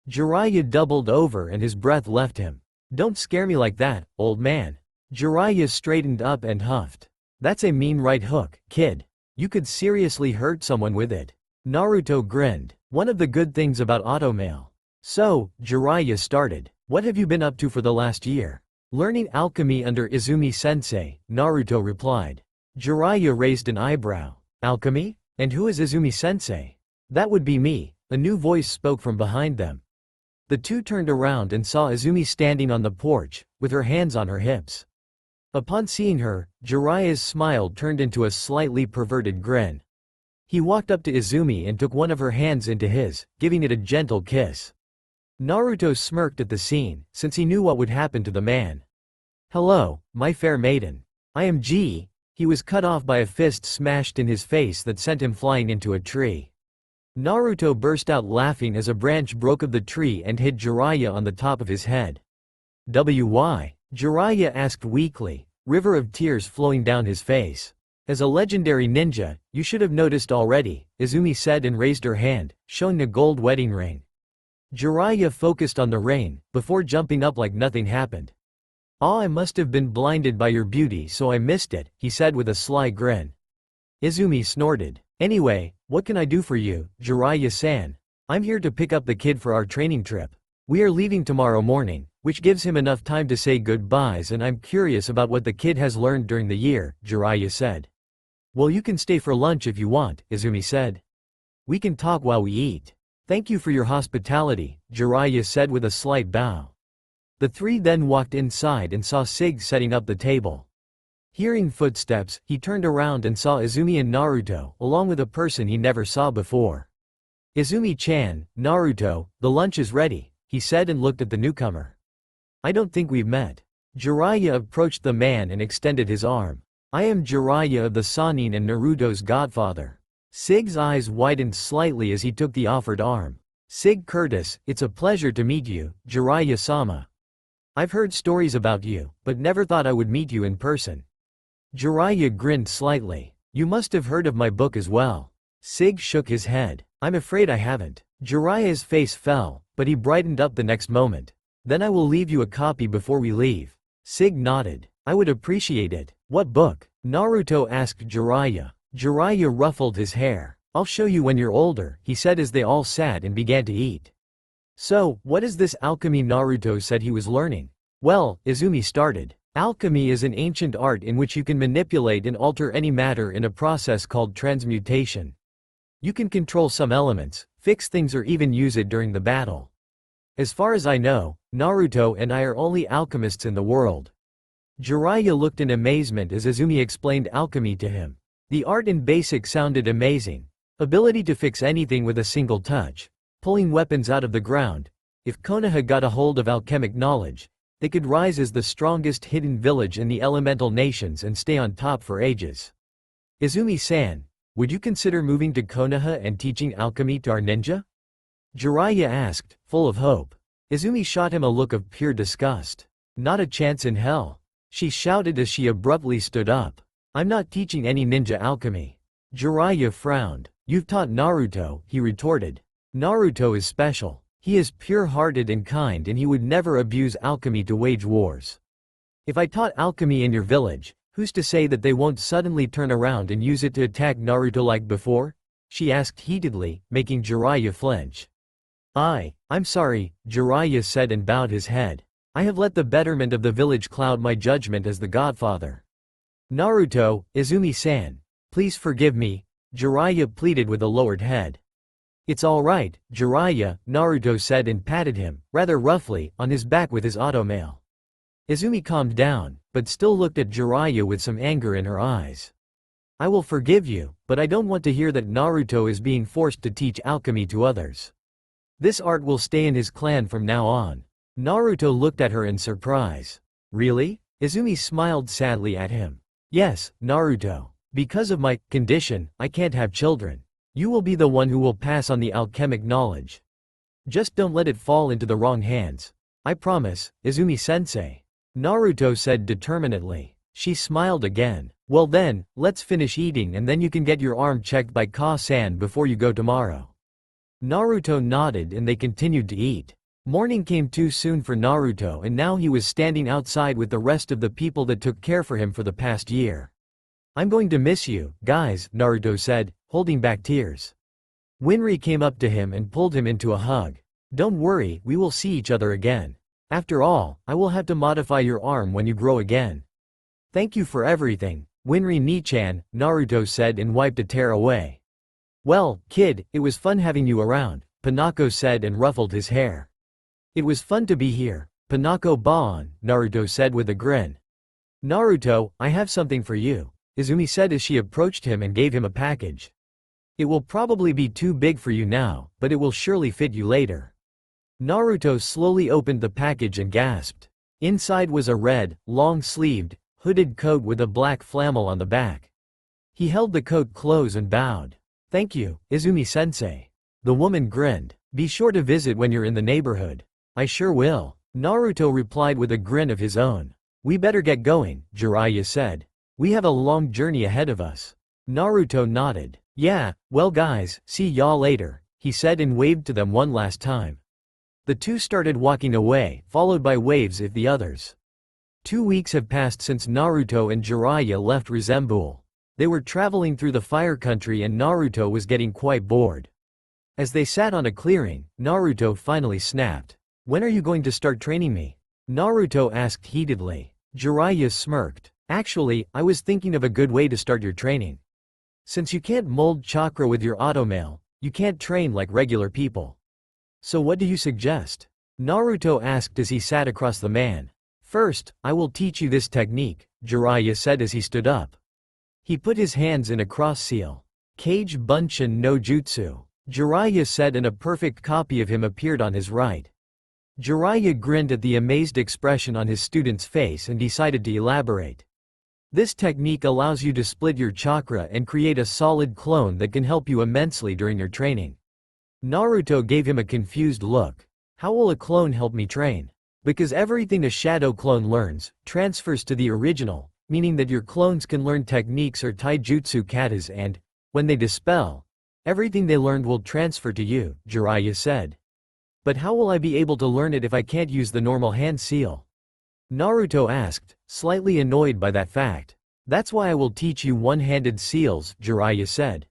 Jiraiya doubled over and his breath left him. Don't scare me like that, old man. Jiraiya straightened up and huffed. That's a mean right hook, kid. You could seriously hurt someone with it. Naruto grinned. One of the good things about automail. So, Jiraiya started. What have you been up to for the last year? Learning alchemy under Izumi-sensei, Naruto replied. Jiraiya raised an eyebrow. Alchemy? And who is Izumi-sensei? That would be me, a new voice spoke from behind them. The two turned around and saw Izumi standing on the porch, with her hands on her hips. Upon seeing her, Jiraiya's smile turned into a slightly perverted grin. He walked up to Izumi and took one of her hands into his, giving it a gentle kiss. Naruto smirked at the scene, since he knew what would happen to the man. Hello, my fair maiden. I am G. He was cut off by a fist smashed in his face that sent him flying into a tree. Naruto burst out laughing as a branch broke of the tree and hit Jiraiya on the top of his head. Why? Jiraiya asked weakly, river of tears flowing down his face. As a legendary ninja, you should have noticed already, Izumi said and raised her hand, showing a gold wedding ring. Jiraiya focused on the ring, before jumping up like nothing happened. I must have been blinded by your beauty so I missed it, he said with a sly grin. Izumi snorted. Anyway, what can I do for you, Jiraiya-san? I'm here to pick up the kid for our training trip. We are leaving tomorrow morning, which gives him enough time to say goodbyes, and I'm curious about what the kid has learned during the year, Jiraiya said. Well, you can stay for lunch if you want, Izumi said. We can talk while we eat. Thank you for your hospitality, Jiraiya said with a slight bow. The three then walked inside and saw Sig setting up the table. Hearing footsteps, he turned around and saw Izumi and Naruto, along with a person he never saw before. Izumi-chan, Naruto, the lunch is ready, he said and looked at the newcomer. I don't think we've met. Jiraiya approached the man and extended his arm. I am Jiraiya of the Sannin and Naruto's godfather. Sig's eyes widened slightly as he took the offered arm. Sig Curtis, it's a pleasure to meet you, Jiraiya-sama. I've heard stories about you, but never thought I would meet you in person. Jiraiya grinned slightly. You must have heard of my book as well. Sig shook his head. I'm afraid I haven't. Jiraiya's face fell, but he brightened up the next moment. Then I will leave you a copy before we leave. Sig nodded. I would appreciate it. What book? Naruto asked Jiraiya. Jiraiya ruffled his hair. I'll show you when you're older, he said as they all sat and began to eat. So, what is this alchemy Naruto said he was learning? Well, Izumi started. Alchemy is an ancient art in which you can manipulate and alter any matter in a process called transmutation. You can control some elements, fix things, or even use it during the battle. As far as I know, Naruto and I are only alchemists in the world. Jiraiya looked in amazement as Izumi explained alchemy to him. The art in basic sounded amazing. Ability to fix anything with a single touch. Pulling weapons out of the ground. If Konoha got a hold of alchemic knowledge, they could rise as the strongest hidden village in the elemental nations and stay on top for ages. Izumi-san, would you consider moving to Konoha and teaching alchemy to our ninja? Jiraiya asked, full of hope. Izumi shot him a look of pure disgust. Not a chance in hell. She shouted as she abruptly stood up. I'm not teaching any ninja alchemy. Jiraiya frowned. You've taught Naruto, he retorted. Naruto is special. He is pure-hearted and kind, and he would never abuse alchemy to wage wars. If I taught alchemy in your village, who's to say that they won't suddenly turn around and use it to attack Naruto like before? She asked heatedly, making Jiraiya flinch. I'm sorry, Jiraiya said and bowed his head. I have let the betterment of the village cloud my judgment as the godfather. Naruto, Izumi-san, please forgive me, Jiraiya pleaded with a lowered head. It's all right, Jiraiya, Naruto said and patted him, rather roughly, on his back with his automail. Izumi calmed down, but still looked at Jiraiya with some anger in her eyes. I will forgive you, but I don't want to hear that Naruto is being forced to teach alchemy to others. This art will stay in his clan from now on. Naruto looked at her in surprise. Really? Izumi smiled sadly at him. Yes, Naruto. Because of my condition, I can't have children. You will be the one who will pass on the alchemic knowledge. Just don't let it fall into the wrong hands. I promise, Izumi-sensei. Naruto said determinedly. She smiled again. Well then, let's finish eating and then you can get your arm checked by Ka-san before you go tomorrow. Naruto nodded and they continued to eat. Morning came too soon for Naruto, and now he was standing outside with the rest of the people that took care for him for the past year. "I'm going to miss you, guys," Naruto said, holding back tears. Winry came up to him and pulled him into a hug. "Don't worry, we will see each other again. After all, I will have to modify your arm when you grow again." "Thank you for everything, Winry Nichan," Naruto said and wiped a tear away. "Well, kid, it was fun having you around," Panako said and ruffled his hair. "It was fun to be here, Panako-ban," Naruto said with a grin. "Naruto, I have something for you," Izumi said as she approached him and gave him a package. "It will probably be too big for you now, but it will surely fit you later." Naruto slowly opened the package and gasped. Inside was a red, long-sleeved, hooded coat with a black flannel on the back. He held the coat close and bowed. "Thank you, Izumi-sensei." The woman grinned. "Be sure to visit when you're in the neighborhood." "I sure will," Naruto replied with a grin of his own. "We better get going," Jiraiya said. "We have a long journey ahead of us." Naruto nodded. "Yeah, well guys, see y'all later," he said and waved to them one last time. The two started walking away, followed by waves of the others. 2 weeks have passed since Naruto and Jiraiya left Resembul. They were traveling through the fire country and Naruto was getting quite bored. As they sat on a clearing, Naruto finally snapped. "When are you going to start training me?" Naruto asked heatedly. Jiraiya smirked. "Actually, I was thinking of a good way to start your training. Since you can't mold chakra with your automail, you can't train like regular people. So what do you suggest?" Naruto asked as he sat across the man. "First, I will teach you this technique," Jiraiya said as he stood up. He put his hands in a cross seal. "Kage Bunshin no Jutsu," Jiraiya said, and a perfect copy of him appeared on his right. Jiraiya grinned at the amazed expression on his student's face and decided to elaborate. "This technique allows you to split your chakra and create a solid clone that can help you immensely during your training." Naruto gave him a confused look. "How will a clone help me train?" "Because everything a shadow clone learns, transfers to the original, meaning that your clones can learn techniques or taijutsu katas and, when they dispel, everything they learned will transfer to you," Jiraiya said. "But how will I be able to learn it if I can't use the normal hand seal?" Naruto asked, slightly annoyed by that fact. "That's why I will teach you one-handed seals," Jiraiya said.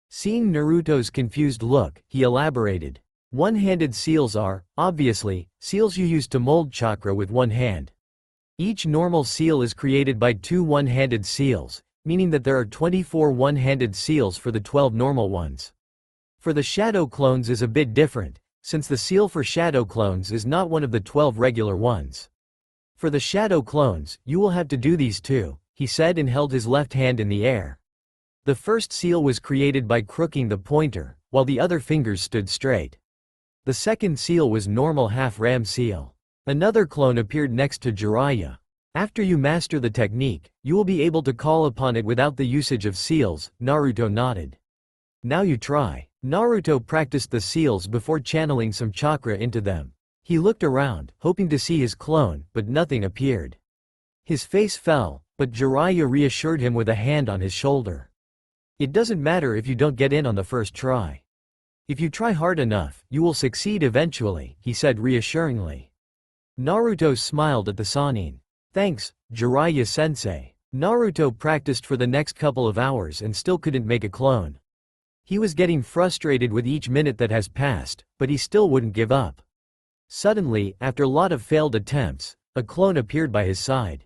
Seeing Naruto's confused look, he elaborated. "One-handed seals are, obviously, seals you use to mold chakra with one hand. Each normal seal is created by 2 one-handed seals, meaning that there are 24 one-handed seals for the 12 normal ones. For the shadow clones is a bit different, since the seal for shadow clones is not one of the 12 regular ones. For the shadow clones, you will have to do these too," he said and held his left hand in the air. The first seal was created by crooking the pointer, while the other fingers stood straight. The second seal was normal half-ram seal. Another clone appeared next to Jiraiya. "After you master the technique, you will be able to call upon it without the usage of seals," Naruto nodded. "Now you try." Naruto practiced the seals before channeling some chakra into them. He looked around, hoping to see his clone, but nothing appeared. His face fell, but Jiraiya reassured him with a hand on his shoulder. "It doesn't matter if you don't get in on the first try. If you try hard enough, you will succeed eventually," he said reassuringly. Naruto smiled at the Sannin. "Thanks, Jiraiya-sensei." Naruto practiced for the next couple of hours and still couldn't make a clone. He was getting frustrated with each minute that has passed, but he still wouldn't give up. Suddenly, after a lot of failed attempts, a clone appeared by his side.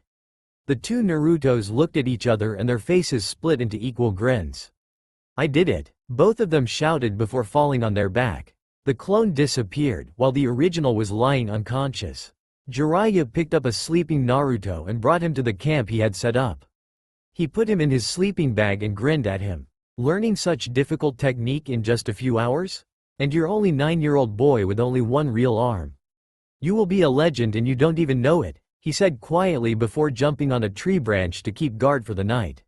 The two Narutos looked at each other and their faces split into equal grins. "I did it!" both of them shouted before falling on their back. The clone disappeared, while the original was lying unconscious. Jiraiya picked up a sleeping Naruto and brought him to the camp he had set up. He put him in his sleeping bag and grinned at him. "Learning such difficult technique in just a few hours? And you're only 9-year-old boy with only one real arm. You will be a legend and you don't even know it," he said quietly before jumping on a tree branch to keep guard for the night.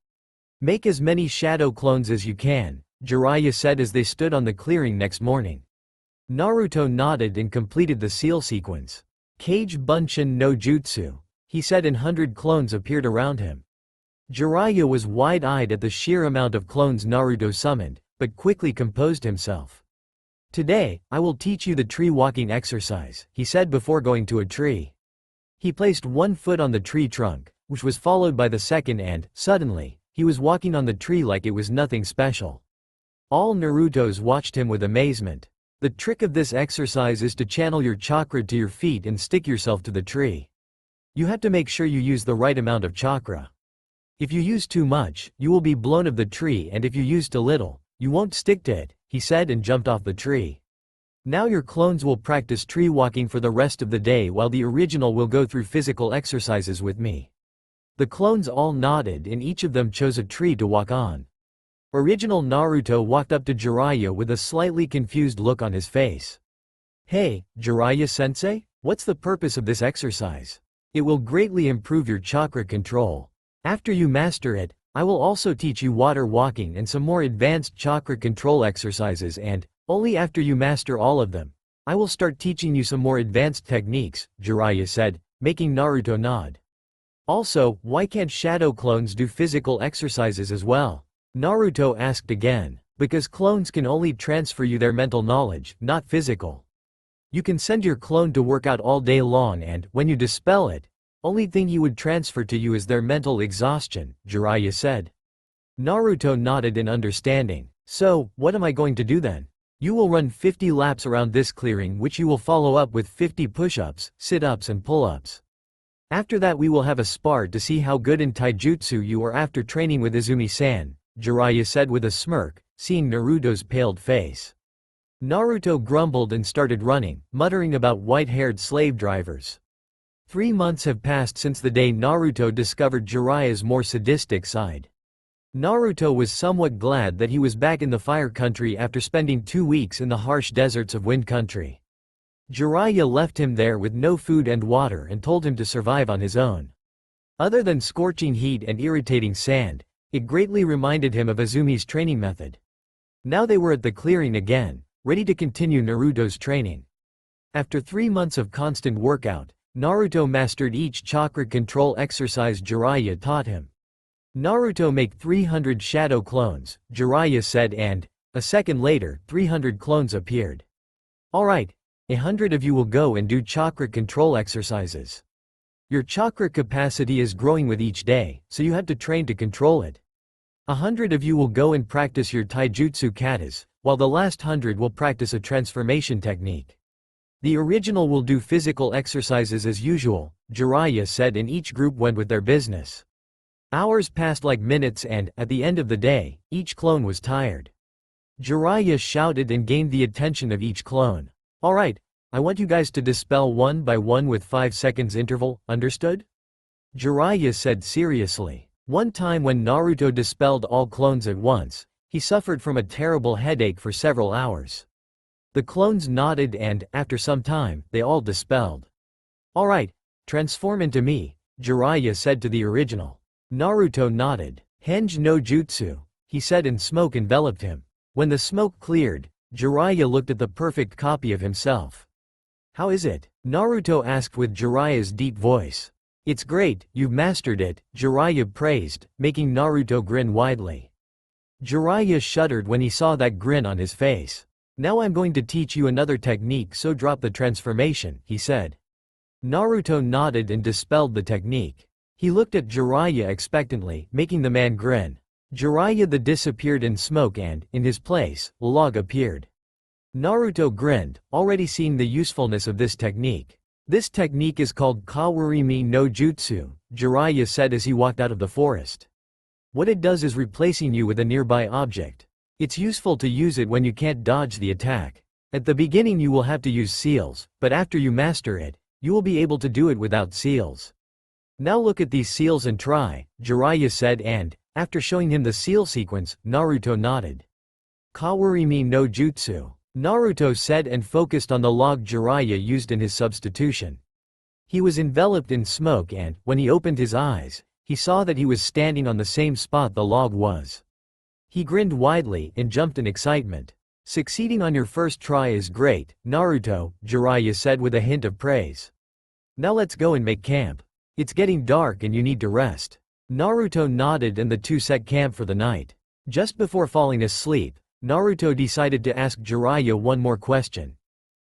"Make as many shadow clones as you can," Jiraiya said as they stood on the clearing next morning. Naruto nodded and completed the seal sequence. "Kage Bunshin no Jutsu," he said, and 100 clones appeared around him. Jiraiya was wide-eyed at the sheer amount of clones Naruto summoned, but quickly composed himself. Today, I will teach you the tree walking exercise, he said before going to a tree. He placed one foot on the tree trunk, which was followed by the second and, suddenly, he was walking on the tree like it was nothing special. All Narutos watched him with amazement. The trick of this exercise is to channel your chakra to your feet and stick yourself to the tree. You have to make sure you use the right amount of chakra. If you use too much, you will be blown off the tree, and if you use too little, you won't stick to it, he said and jumped off the tree. Now your clones will practice tree walking for the rest of the day while the original will go through physical exercises with me. The clones all nodded and each of them chose a tree to walk on. Original Naruto walked up to Jiraiya with a slightly confused look on his face. Hey, Jiraiya-sensei, what's the purpose of this exercise? It will greatly improve your chakra control. After you master it, I will also teach you water walking and some more advanced chakra control exercises, and, only after you master all of them, I will start teaching you some more advanced techniques, Jiraiya said, making Naruto nod. Also, why can't shadow clones do physical exercises as well? Naruto asked again. Because clones can only transfer you their mental knowledge, not physical. You can send your clone to work out all day long and, when you dispel it, only thing he would transfer to you is their mental exhaustion, Jiraiya said. Naruto nodded in understanding. So, what am I going to do then? You will run 50 laps around this clearing, which you will follow up with 50 push-ups, sit-ups and pull-ups. After that we will have a spar to see how good in taijutsu you are after training with Izumi-san, Jiraiya said with a smirk, seeing Naruto's paled face. Naruto grumbled and started running, muttering about white-haired slave drivers. 3 months have passed since the day Naruto discovered Jiraiya's more sadistic side. Naruto was somewhat glad that he was back in the Fire Country after spending 2 weeks in the harsh deserts of Wind Country. Jiraiya left him there with no food and water and told him to survive on his own. Other than scorching heat and irritating sand, it greatly reminded him of Izumi's training method. Now they were at the clearing again, ready to continue Naruto's training. After 3 months of constant workout, Naruto mastered each chakra control exercise Jiraiya taught him. Naruto make 300 shadow clones, Jiraiya said, and, a second later, 300 clones appeared. Alright, 100 of you will go and do chakra control exercises. Your chakra capacity is growing with each day, so you have to train to control it. 100 of you will go and practice your taijutsu katas, while the last 100 will practice a transformation technique. The original will do physical exercises as usual, Jiraiya said, and each group went with their business. Hours passed like minutes and, at the end of the day, each clone was tired. Jiraiya shouted and gained the attention of each clone. Alright, I want you guys to dispel one by one with 5 seconds interval, understood? Jiraiya said seriously. One time when Naruto dispelled all clones at once, he suffered from a terrible headache for several hours. The clones nodded and, after some time, they all dispelled. Alright, transform into me, Jiraiya said to the original. Naruto nodded. Henge no jutsu, he said, and smoke enveloped him. When the smoke cleared, Jiraiya looked at the perfect copy of himself. How is it? Naruto asked with Jiraiya's deep voice. It's great, you've mastered it, Jiraiya praised, making Naruto grin widely. Jiraiya shuddered when he saw that grin on his face. Now I'm going to teach you another technique, so drop the transformation, he said. Naruto nodded and dispelled the technique. He looked at Jiraiya expectantly, making the man grin. Jiraiya disappeared in smoke and, in his place, a log appeared. Naruto grinned, already seeing the usefulness of this technique. This technique is called Kawarimi no Jutsu, Jiraiya said as he walked out of the forest. What it does is replacing you with a nearby object. It's useful to use it when you can't dodge the attack. At the beginning you will have to use seals, but after you master it, you will be able to do it without seals. Now look at these seals and try, Jiraiya said, and, after showing him the seal sequence, Naruto nodded. Kawarimi no Jutsu, Naruto said and focused on the log Jiraiya used in his substitution. He was enveloped in smoke and, when he opened his eyes, he saw that he was standing on the same spot the log was. He grinned widely and jumped in excitement. Succeeding on your first try is great, Naruto, Jiraiya said with a hint of praise. Now let's go and make camp. It's getting dark and you need to rest. Naruto nodded and the two set camp for the night. Just before falling asleep, Naruto decided to ask Jiraiya one more question.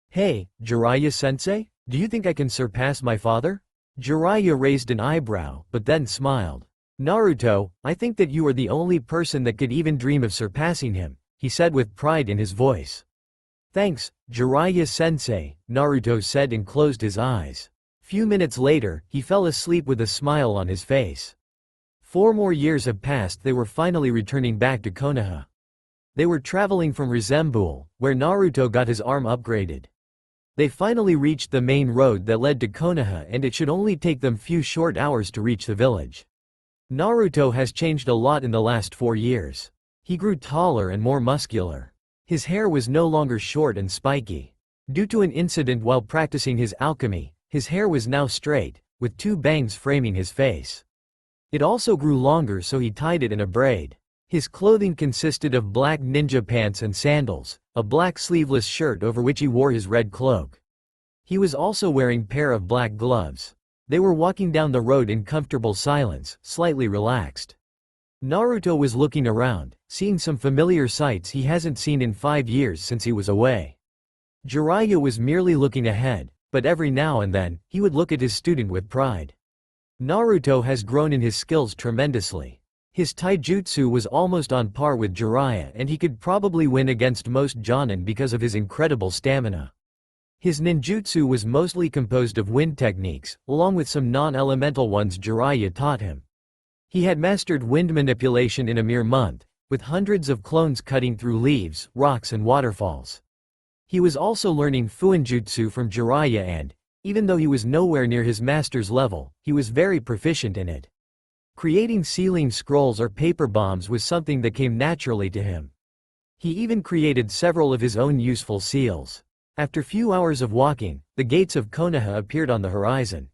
Hey, Jiraiya-sensei, do you think I can surpass my father? Jiraiya raised an eyebrow, but then smiled. Naruto, I think that you are the only person that could even dream of surpassing him, he said with pride in his voice. Thanks, Jiraiya-sensei, Naruto said and closed his eyes. Few minutes later, he fell asleep with a smile on his face. 4 more years have passed. They were finally returning back to Konoha. They were traveling from Resembul, where Naruto got his arm upgraded. They finally reached the main road that led to Konoha, and it should only take them few short hours to reach the village. Naruto has changed a lot in the last 4 years. He grew taller and more muscular. His hair was no longer short and spiky. Due to an incident while practicing his alchemy, his hair was now straight, with 2 bangs framing his face. It also grew longer, so he tied it in a braid. His clothing consisted of black ninja pants and sandals, a black sleeveless shirt over which he wore his red cloak. He was also wearing a pair of black gloves. They were walking down the road in comfortable silence, slightly relaxed. Naruto was looking around, seeing some familiar sights he hasn't seen in 5 years since he was away. Jiraiya was merely looking ahead, but every now and then, he would look at his student with pride. Naruto has grown in his skills tremendously. His taijutsu was almost on par with Jiraiya, and he could probably win against most jonin because of his incredible stamina. His ninjutsu was mostly composed of wind techniques, along with some non-elemental ones Jiraiya taught him. He had mastered wind manipulation in a mere month, with hundreds of clones cutting through leaves, rocks and waterfalls. He was also learning fuinjutsu from Jiraiya and, even though he was nowhere near his master's level, he was very proficient in it. Creating sealing scrolls or paper bombs was something that came naturally to him. He even created several of his own useful seals. After few hours of walking, the gates of Konoha appeared on the horizon.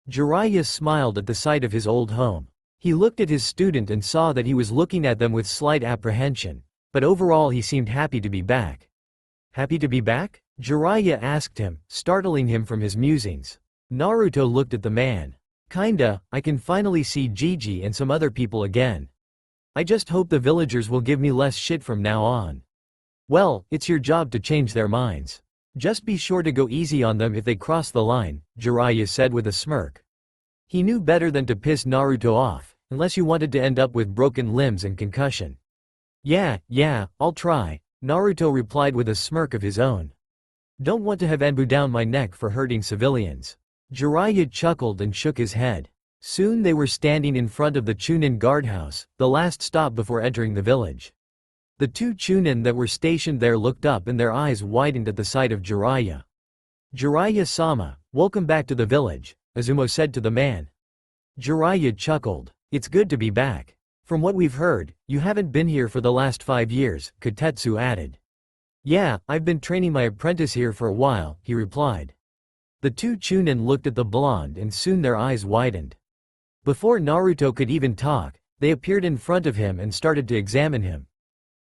Jiraiya smiled at the sight of his old home. He looked at his student and saw that he was looking at them with slight apprehension, but overall he seemed happy to be back. Happy to be back? Jiraiya asked him, startling him from his musings. Naruto looked at the man. Kinda, I can finally see Gigi and some other people again. I just hope the villagers will give me less shit from now on. Well, it's your job to change their minds. Just be sure to go easy on them if they cross the line, Jiraiya said with a smirk. He knew better than to piss Naruto off, unless you wanted to end up with broken limbs and concussion. Yeah, I'll try, Naruto replied with a smirk of his own. Don't want to have Anbu down my neck for hurting civilians. Jiraiya chuckled and shook his head. Soon they were standing in front of the Chunin guardhouse, the last stop before entering the village. The 2 Chunin that were stationed there looked up and their eyes widened at the sight of Jiraiya. Jiraiya-sama, welcome back to the village, Izumi said to the man. Jiraiya chuckled. It's good to be back. From what we've heard, you haven't been here for the last 5 years, Kotetsu added. Yeah, I've been training my apprentice here for a while, he replied. The 2 Chunin looked at the blonde and soon their eyes widened. Before Naruto could even talk, they appeared in front of him and started to examine him.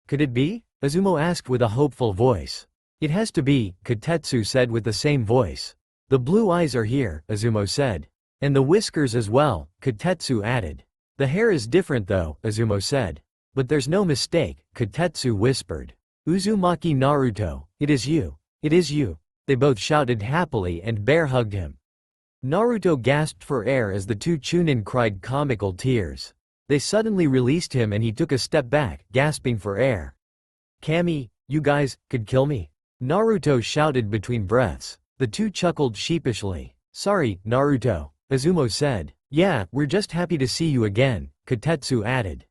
Could it be? Izumi asked with a hopeful voice. It has to be, Kotetsu said with the same voice. The blue eyes are here, Izumi said. And the whiskers as well, Kotetsu added. The hair is different though, Izumi said. But there's no mistake, Kotetsu whispered. Uzumaki Naruto, it is you. It is you. They both shouted happily and bear hugged him. Naruto gasped for air as the 2 Chunin cried comical tears. They suddenly released him and he took a step back, gasping for air. Kami, you guys, could kill me? Naruto shouted between breaths. The 2 chuckled sheepishly. Sorry, Naruto, Izumi said. Yeah, we're just happy to see you again, Kotetsu added.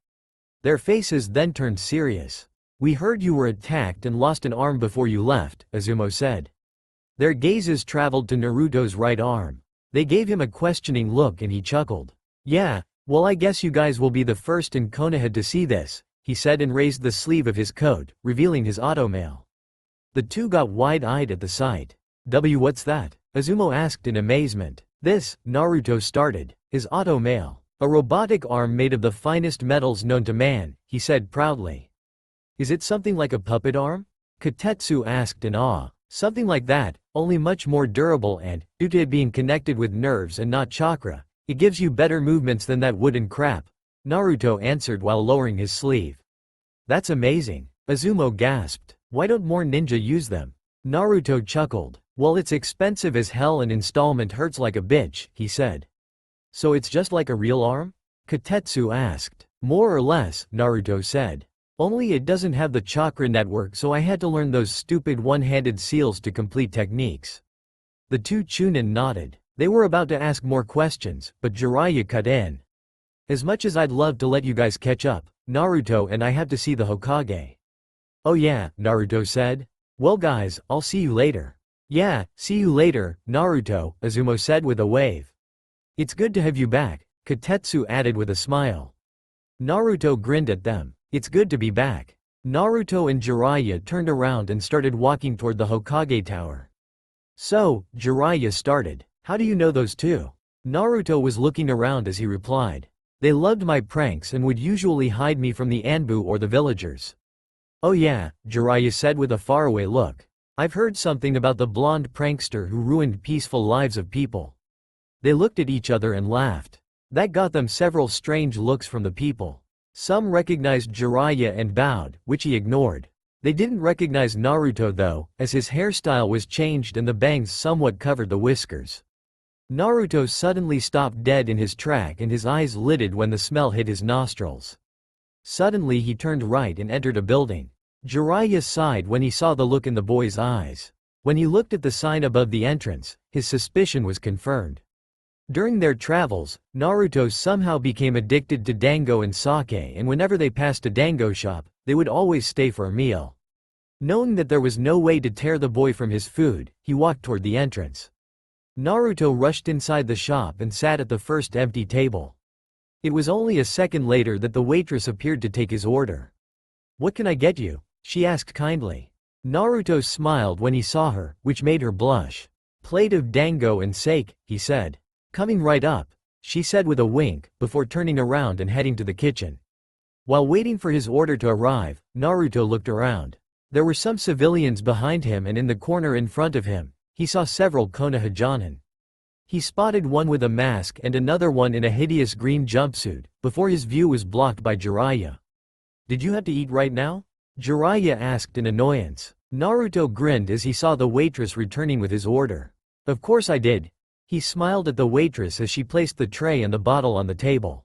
Their faces then turned serious. We heard you were attacked and lost an arm before you left, Izumi said. Their gazes traveled to Naruto's right arm. They gave him a questioning look and he chuckled. Yeah, well I guess you guys will be the first in Konoha to see this, he said and raised the sleeve of his coat, revealing his automail. The 2 got wide-eyed at the sight. What's that? Izumi asked in amazement. This, Naruto started, is automail. A robotic arm made of the finest metals known to man, he said proudly. Is it something like a puppet arm? Kotetsu asked in awe. Something like that, only much more durable and, due to it being connected with nerves and not chakra, it gives you better movements than that wooden crap, Naruto answered while lowering his sleeve. That's amazing, Izumi gasped. Why don't more ninja use them? Naruto chuckled. Well, it's expensive as hell and installment hurts like a bitch, he said. So it's just like a real arm? Katetsu asked. More or less, Naruto said. Only it doesn't have the chakra network, so I had to learn those stupid one-handed seals to complete techniques. The two Chunin nodded. They were about to ask more questions, but Jiraiya cut in. As much as I'd love to let you guys catch up, Naruto and I have to see the Hokage. Oh yeah, Naruto said. Well guys, I'll see you later. Yeah, see you later, Naruto, Izumi said with a wave. It's good to have you back, Katetsu added with a smile. Naruto grinned at them. It's good to be back. Naruto and Jiraiya turned around and started walking toward the Hokage tower. So, Jiraiya started. How do you know those two? Naruto was looking around as he replied. They loved my pranks and would usually hide me from the Anbu or the villagers. Oh yeah, Jiraiya said with a faraway look. I've heard something about the blonde prankster who ruined peaceful lives of people. They looked at each other and laughed. That got them several strange looks from the people. Some recognized Jiraiya and bowed, which he ignored. They didn't recognize Naruto though, as his hairstyle was changed and the bangs somewhat covered the whiskers. Naruto suddenly stopped dead in his track and his eyes lidded when the smell hit his nostrils. Suddenly he turned right and entered a building. Jiraiya sighed when he saw the look in the boy's eyes. When he looked at the sign above the entrance, his suspicion was confirmed. During their travels, Naruto somehow became addicted to dango and sake, and whenever they passed a dango shop, they would always stay for a meal. Knowing that there was no way to tear the boy from his food, he walked toward the entrance. Naruto rushed inside the shop and sat at the first empty table. It was only a second later that the waitress appeared to take his order. What can I get you? She asked kindly. Naruto smiled when he saw her, which made her blush. Plate of dango and sake, he said. Coming right up, she said with a wink, before turning around and heading to the kitchen. While waiting for his order to arrive, Naruto looked around. There were some civilians behind him, and in the corner in front of him, he saw several Konoha Jonin. He spotted one with a mask and another one in a hideous green jumpsuit, before his view was blocked by Jiraiya. Did you have to eat right now? Jiraiya asked in annoyance. Naruto grinned as he saw the waitress returning with his order. Of course I did. He smiled at the waitress as she placed the tray and the bottle on the table.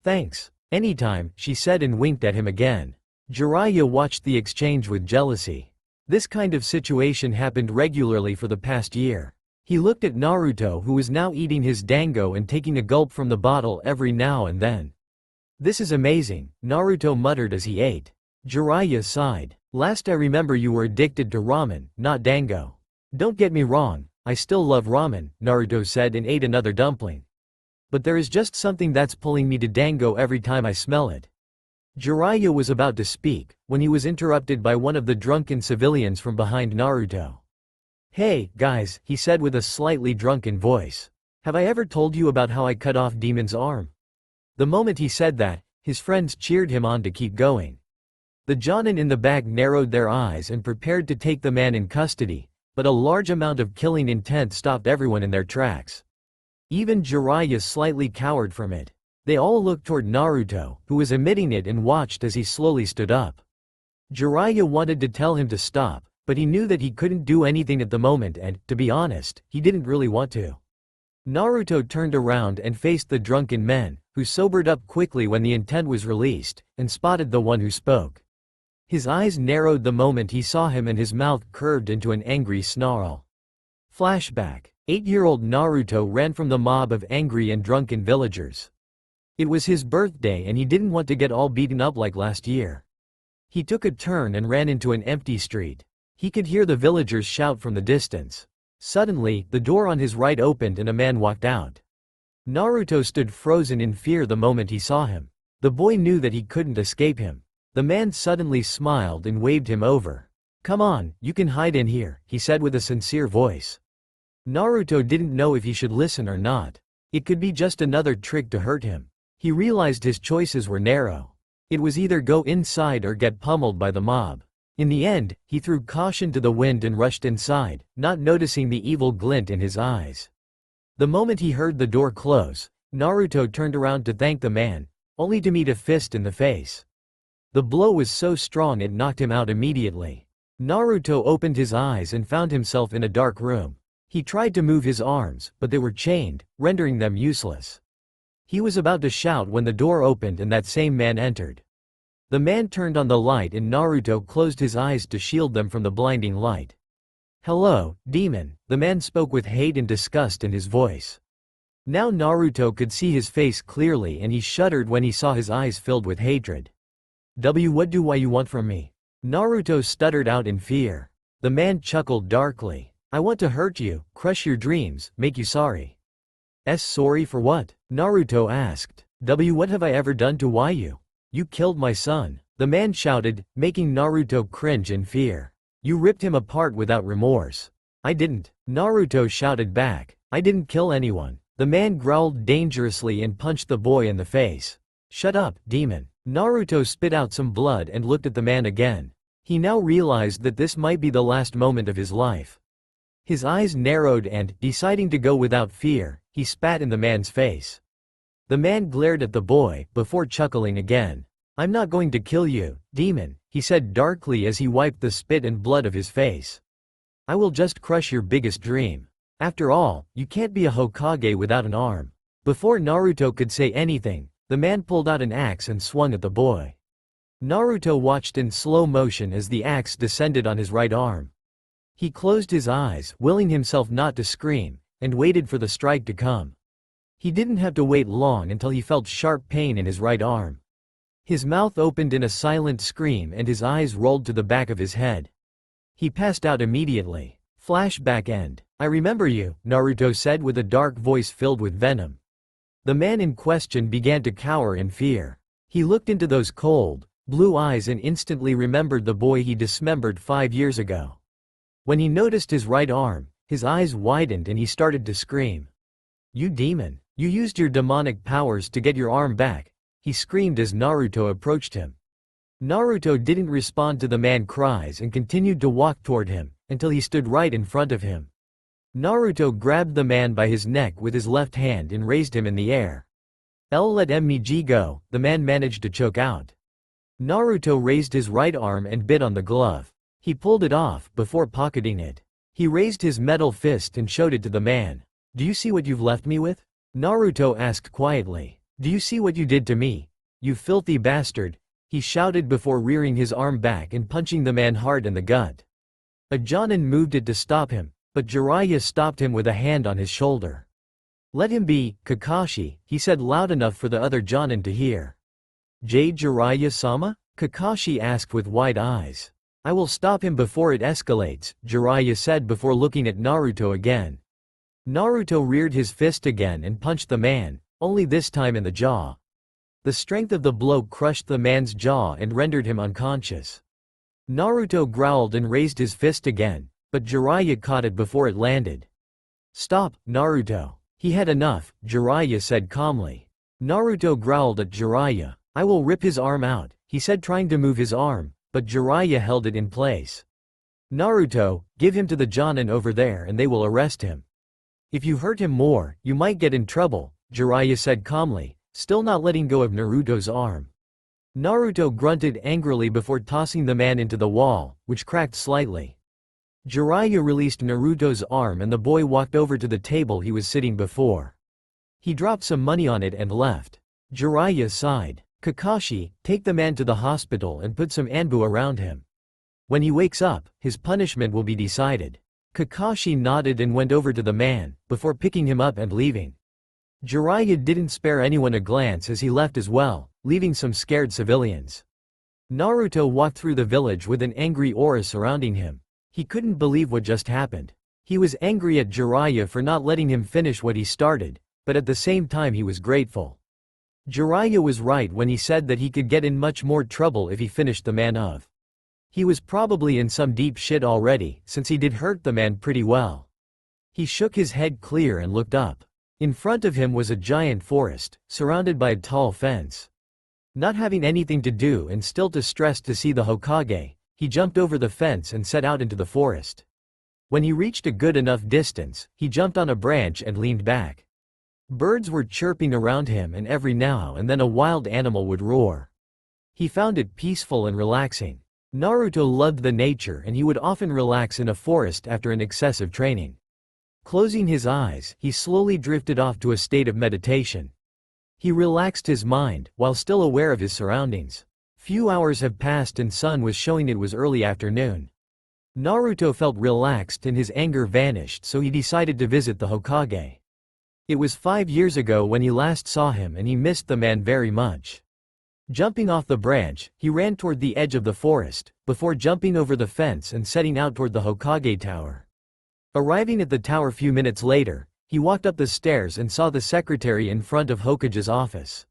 Thanks. Anytime, she said and winked at him again. Jiraiya watched the exchange with jealousy. This kind of situation happened regularly for the past year. He looked at Naruto, who was now eating his dango and taking a gulp from the bottle every now and then. This is amazing, Naruto muttered as he ate. Jiraiya sighed. Last I remember you were addicted to ramen, not dango. Don't get me wrong, I still love ramen, Naruto said and ate another dumpling. But there is just something that's pulling me to dango every time I smell it. Jiraiya was about to speak, when he was interrupted by one of the drunken civilians from behind Naruto. Hey, guys, he said with a slightly drunken voice. Have I ever told you about how I cut off Demon's arm? The moment he said that, his friends cheered him on to keep going. The Jonin in the back narrowed their eyes and prepared to take the man in custody, but a large amount of killing intent stopped everyone in their tracks. Even Jiraiya slightly cowered from it. They all looked toward Naruto, who was emitting it, and watched as he slowly stood up. Jiraiya wanted to tell him to stop, but he knew that he couldn't do anything at the moment and, to be honest, he didn't really want to. Naruto turned around and faced the drunken men, who sobered up quickly when the intent was released, and spotted the one who spoke. His eyes narrowed the moment he saw him and his mouth curved into an angry snarl. Flashback. 8-year-old Naruto ran from the mob of angry and drunken villagers. It was his birthday and he didn't want to get all beaten up like last year. He took a turn and ran into an empty street. He could hear the villagers shout from the distance. Suddenly, the door on his right opened and a man walked out. Naruto stood frozen in fear the moment he saw him. The boy knew that he couldn't escape him. The man suddenly smiled and waved him over. Come on, you can hide in here, he said with a sincere voice. Naruto didn't know if he should listen or not. It could be just another trick to hurt him. He realized his choices were narrow. It was either go inside or get pummeled by the mob. In the end, he threw caution to the wind and rushed inside, not noticing the evil glint in his eyes. The moment he heard the door close, Naruto turned around to thank the man, only to meet a fist in the face. The blow was so strong it knocked him out immediately. Naruto opened his eyes and found himself in a dark room. He tried to move his arms, but they were chained, rendering them useless. He was about to shout when the door opened and that same man entered. The man turned on the light and Naruto closed his eyes to shield them from the blinding light. "Hello, demon," the man spoke with hate and disgust in his voice. Now Naruto could see his face clearly and he shuddered when he saw his eyes filled with hatred. What do you want from me?" Naruto stuttered out in fear. The man chuckled darkly. "I want to hurt you, crush your dreams, make you sorry." Sorry for what?" Naruto asked. What have I ever done to why you? You killed my son," the man shouted, making Naruto cringe in fear. "You ripped him apart without remorse." "I didn't," Naruto shouted back. "I didn't kill anyone." The man growled dangerously and punched the boy in the face. "Shut up, demon." Naruto spit out some blood and looked at the man again. He now realized that this might be the last moment of his life. His eyes narrowed and, deciding to go without fear, he spat in the man's face. The man glared at the boy, before chuckling again. "I'm not going to kill you, demon," he said darkly as he wiped the spit and blood of his face. "I will just crush your biggest dream. After all, you can't be a Hokage without an arm." Before Naruto could say anything, the man pulled out an axe and swung at the boy. Naruto watched in slow motion as the axe descended on his right arm. He closed his eyes, willing himself not to scream, and waited for the strike to come. He didn't have to wait long until he felt sharp pain in his right arm. His mouth opened in a silent scream and his eyes rolled to the back of his head. He passed out immediately. Flashback end. "I remember you," Naruto said with a dark voice filled with venom. The man in question began to cower in fear. He looked into those cold, blue eyes and instantly remembered the boy he dismembered 5 years ago. When he noticed his right arm, his eyes widened and he started to scream. "You demon! You used your demonic powers to get your arm back," he screamed as Naruto approached him. Naruto didn't respond to the man's cries and continued to walk toward him, until he stood right in front of him. Naruto grabbed the man by his neck with his left hand and raised him in the air. Let me go," the man managed to choke out. Naruto raised his right arm and bit on the glove. He pulled it off, before pocketing it. He raised his metal fist and showed it to the man. "Do you see what you've left me with?" Naruto asked quietly. "Do you see what you did to me? You filthy bastard," he shouted before rearing his arm back and punching the man hard in the gut. A Jonin moved it to stop him, but Jiraiya stopped him with a hand on his shoulder. "Let him be, Kakashi," he said loud enough for the other Jonin to hear. Jiraiya-sama?" Kakashi asked with wide eyes. "I will stop him before it escalates," Jiraiya said before looking at Naruto again. Naruto reared his fist again and punched the man, only this time in the jaw. The strength of the blow crushed the man's jaw and rendered him unconscious. Naruto growled and raised his fist again, but Jiraiya caught it before it landed. "Stop, Naruto. He had enough," Jiraiya said calmly. Naruto growled at Jiraiya. "I will rip his arm out," he said trying to move his arm, but Jiraiya held it in place. "Naruto, give him to the Jonin over there and they will arrest him. If you hurt him more, you might get in trouble," Jiraiya said calmly, still not letting go of Naruto's arm. Naruto grunted angrily before tossing the man into the wall, which cracked slightly. Jiraiya released Naruto's arm and the boy walked over to the table he was sitting before. He dropped some money on it and left. Jiraiya sighed. "Kakashi, take the man to the hospital and put some anbu around him. When he wakes up, his punishment will be decided." Kakashi nodded and went over to the man, before picking him up and leaving. Jiraiya didn't spare anyone a glance as he left as well, leaving some scared civilians. Naruto walked through the village with an angry aura surrounding him. He couldn't believe what just happened. He was angry at Jiraiya for not letting him finish what he started, but at the same time he was grateful. Jiraiya was right when he said that he could get in much more trouble if he finished the man off. He was probably in some deep shit already, since he did hurt the man pretty well. He shook his head clear and looked up. In front of him was a giant forest, surrounded by a tall fence. Not having anything to do and still too stressed to see the Hokage, he jumped over the fence and set out into the forest. When he reached a good enough distance, he jumped on a branch and leaned back. Birds were chirping around him and every now and then a wild animal would roar. He found it peaceful and relaxing. Naruto loved the nature and he would often relax in a forest after an excessive training. Closing his eyes, he slowly drifted off to a state of meditation. He relaxed his mind, while still aware of his surroundings. Few hours have passed and sun was showing it was early afternoon. Naruto felt relaxed and his anger vanished, so he decided to visit the Hokage. It was 5 years ago when he last saw him and he missed the man very much. Jumping off the branch, he ran toward the edge of the forest, before jumping over the fence and setting out toward the Hokage tower. Arriving at the tower few minutes later, he walked up the stairs and saw the secretary in front of Hokage's office.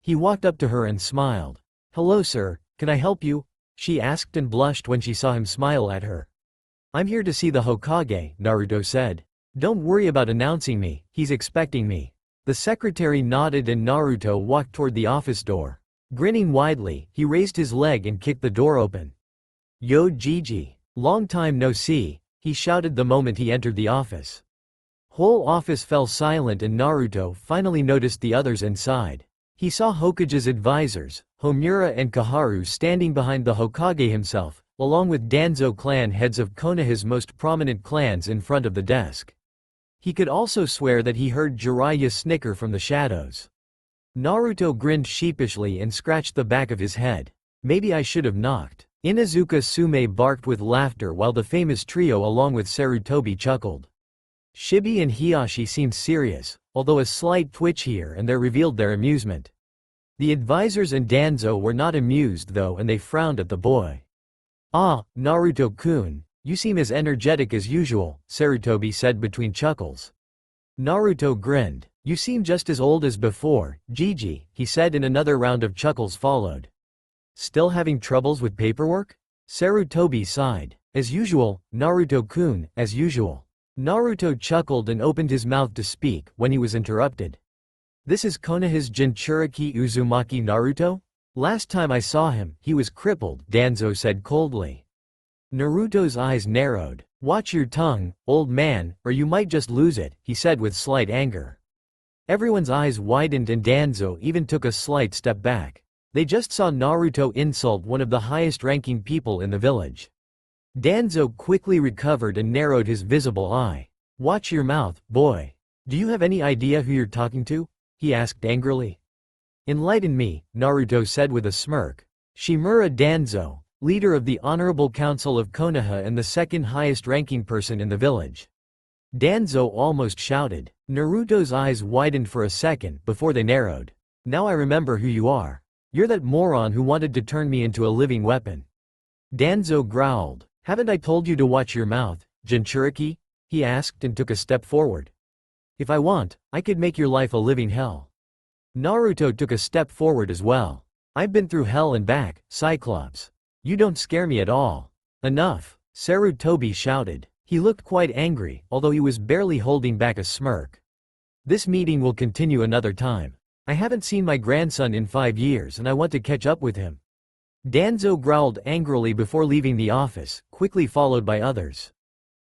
He walked up to her and smiled. "Hello sir, can I help you?" she asked and blushed when she saw him smile at her. "I'm here to see the Hokage," Naruto said. "Don't worry about announcing me, he's expecting me." The secretary nodded and Naruto walked toward the office door. Grinning widely, he raised his leg and kicked the door open. "Yo Gigi, long time no see," he shouted the moment he entered the office. Whole office fell silent and Naruto finally noticed the others inside. He saw Hokage's advisors, Homura and Kaharu, standing behind the Hokage himself, along with Danzo clan heads of Konoha's most prominent clans in front of the desk. He could also swear that he heard Jiraiya snicker from the shadows. Naruto grinned sheepishly and scratched the back of his head. "Maybe I should have knocked." Inuzuka Sume barked with laughter while the famous trio along with Sarutobi chuckled. Shibi and Hiyashi seemed serious, although a slight twitch here and there revealed their amusement. The advisors and Danzo were not amused though, and they frowned at the boy. "Ah, Naruto-kun, you seem as energetic as usual," Sarutobi said between chuckles. Naruto grinned. "You seem just as old as before, Gigi," he said, and another round of chuckles followed. "Still having troubles with paperwork?" Sarutobi sighed. "As usual, Naruto-kun, as usual." Naruto chuckled and opened his mouth to speak, when he was interrupted. "This is Konoha's Jinchuriki Uzumaki Naruto? Last time I saw him, he was crippled," Danzo said coldly. Naruto's eyes narrowed. "Watch your tongue, old man, or you might just lose it," he said with slight anger. Everyone's eyes widened and Danzo even took a slight step back. They just saw Naruto insult one of the highest-ranking people in the village. Danzo quickly recovered and narrowed his visible eye. "Watch your mouth, boy. Do you have any idea who you're talking to?" he asked angrily. "Enlighten me," Naruto said with a smirk. "Shimura Danzo, leader of the Honorable Council of Konoha and the second highest-ranking person in the village." Danzo almost shouted. Naruto's eyes widened for a second before they narrowed. "Now I remember who you are. You're that moron who wanted to turn me into a living weapon." Danzo growled. "Haven't I told you to watch your mouth, Jinchuriki?" he asked and took a step forward. "If I want, I could make your life a living hell." Naruto took a step forward as well. "I've been through hell and back, Cyclops. You don't scare me at all." "Enough," Sarutobi shouted. He looked quite angry, although he was barely holding back a smirk. "This meeting will continue another time. I haven't seen my grandson in 5 years and I want to catch up with him." Danzo growled angrily before leaving the office, quickly followed by others.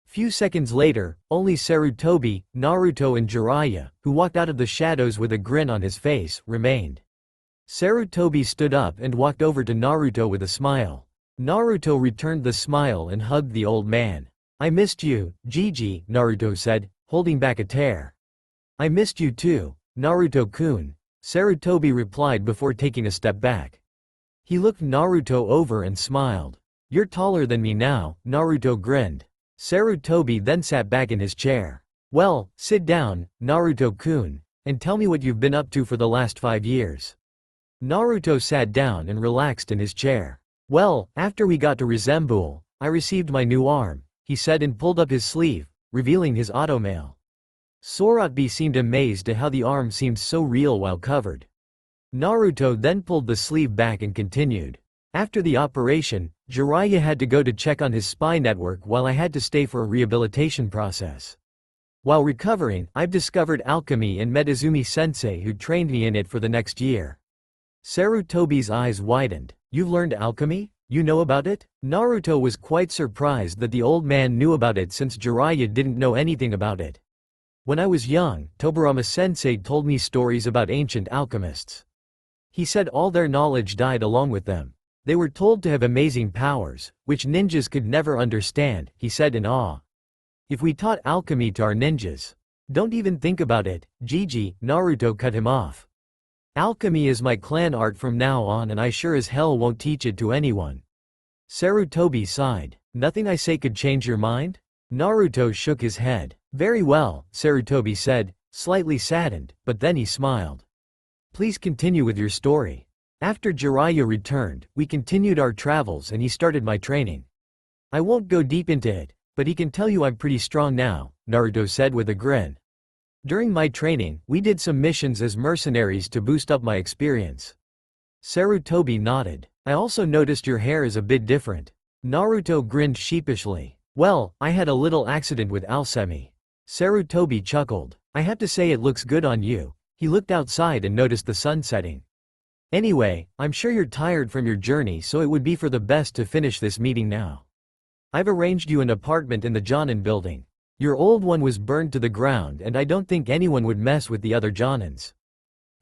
Few seconds later, only Sarutobi, Naruto and Jiraiya, who walked out of the shadows with a grin on his face, remained. Sarutobi stood up and walked over to Naruto with a smile. Naruto returned the smile and hugged the old man. "I missed you, Gigi," Naruto said, holding back a tear. "I missed you too, Naruto-kun," Sarutobi replied before taking a step back. He looked Naruto over and smiled. "You're taller than me now," Naruto grinned. Sarutobi then sat back in his chair. "Well, sit down, Naruto-kun, and tell me what you've been up to for the last 5 years." Naruto sat down and relaxed in his chair. "Well, after we got to Resembul, I received my new arm," he said and pulled up his sleeve, revealing his automail. Sorabi seemed amazed at how the arm seemed so real while covered. Naruto then pulled the sleeve back and continued. "After the operation, Jiraiya had to go to check on his spy network while I had to stay for a rehabilitation process. While recovering, I've discovered alchemy and met Izumi-sensei who trained me in it for the next year." Sarutobi's eyes widened. "You've learned alchemy? You know about it?" Naruto was quite surprised that the old man knew about it since Jiraiya didn't know anything about it. "When I was young, Tobirama-sensei told me stories about ancient alchemists." He said all their knowledge died along with them. They were told to have amazing powers, which ninjas could never understand, he said in awe. If we taught alchemy to our ninjas. Don't even think about it, Gigi, Naruto cut him off. Alchemy is my clan art from now on and I sure as hell won't teach it to anyone. Sarutobi sighed. Nothing I say could change your mind? Naruto shook his head. Very well, Sarutobi said, slightly saddened, but then he smiled. Please continue with your story. After Jiraiya returned, we continued our travels and he started my training. I won't go deep into it, but he can tell you I'm pretty strong now, Naruto said with a grin. During my training, we did some missions as mercenaries to boost up my experience. Sarutobi nodded. I also noticed your hair is a bit different. Naruto grinned sheepishly. Well, I had a little accident with alchemy. Sarutobi chuckled. I have to say it looks good on you. He looked outside and noticed the sun setting. Anyway, I'm sure you're tired from your journey, so it would be for the best to finish this meeting now. I've arranged you an apartment in the Jonin building. Your old one was burned to the ground and I don't think anyone would mess with the other Jonins.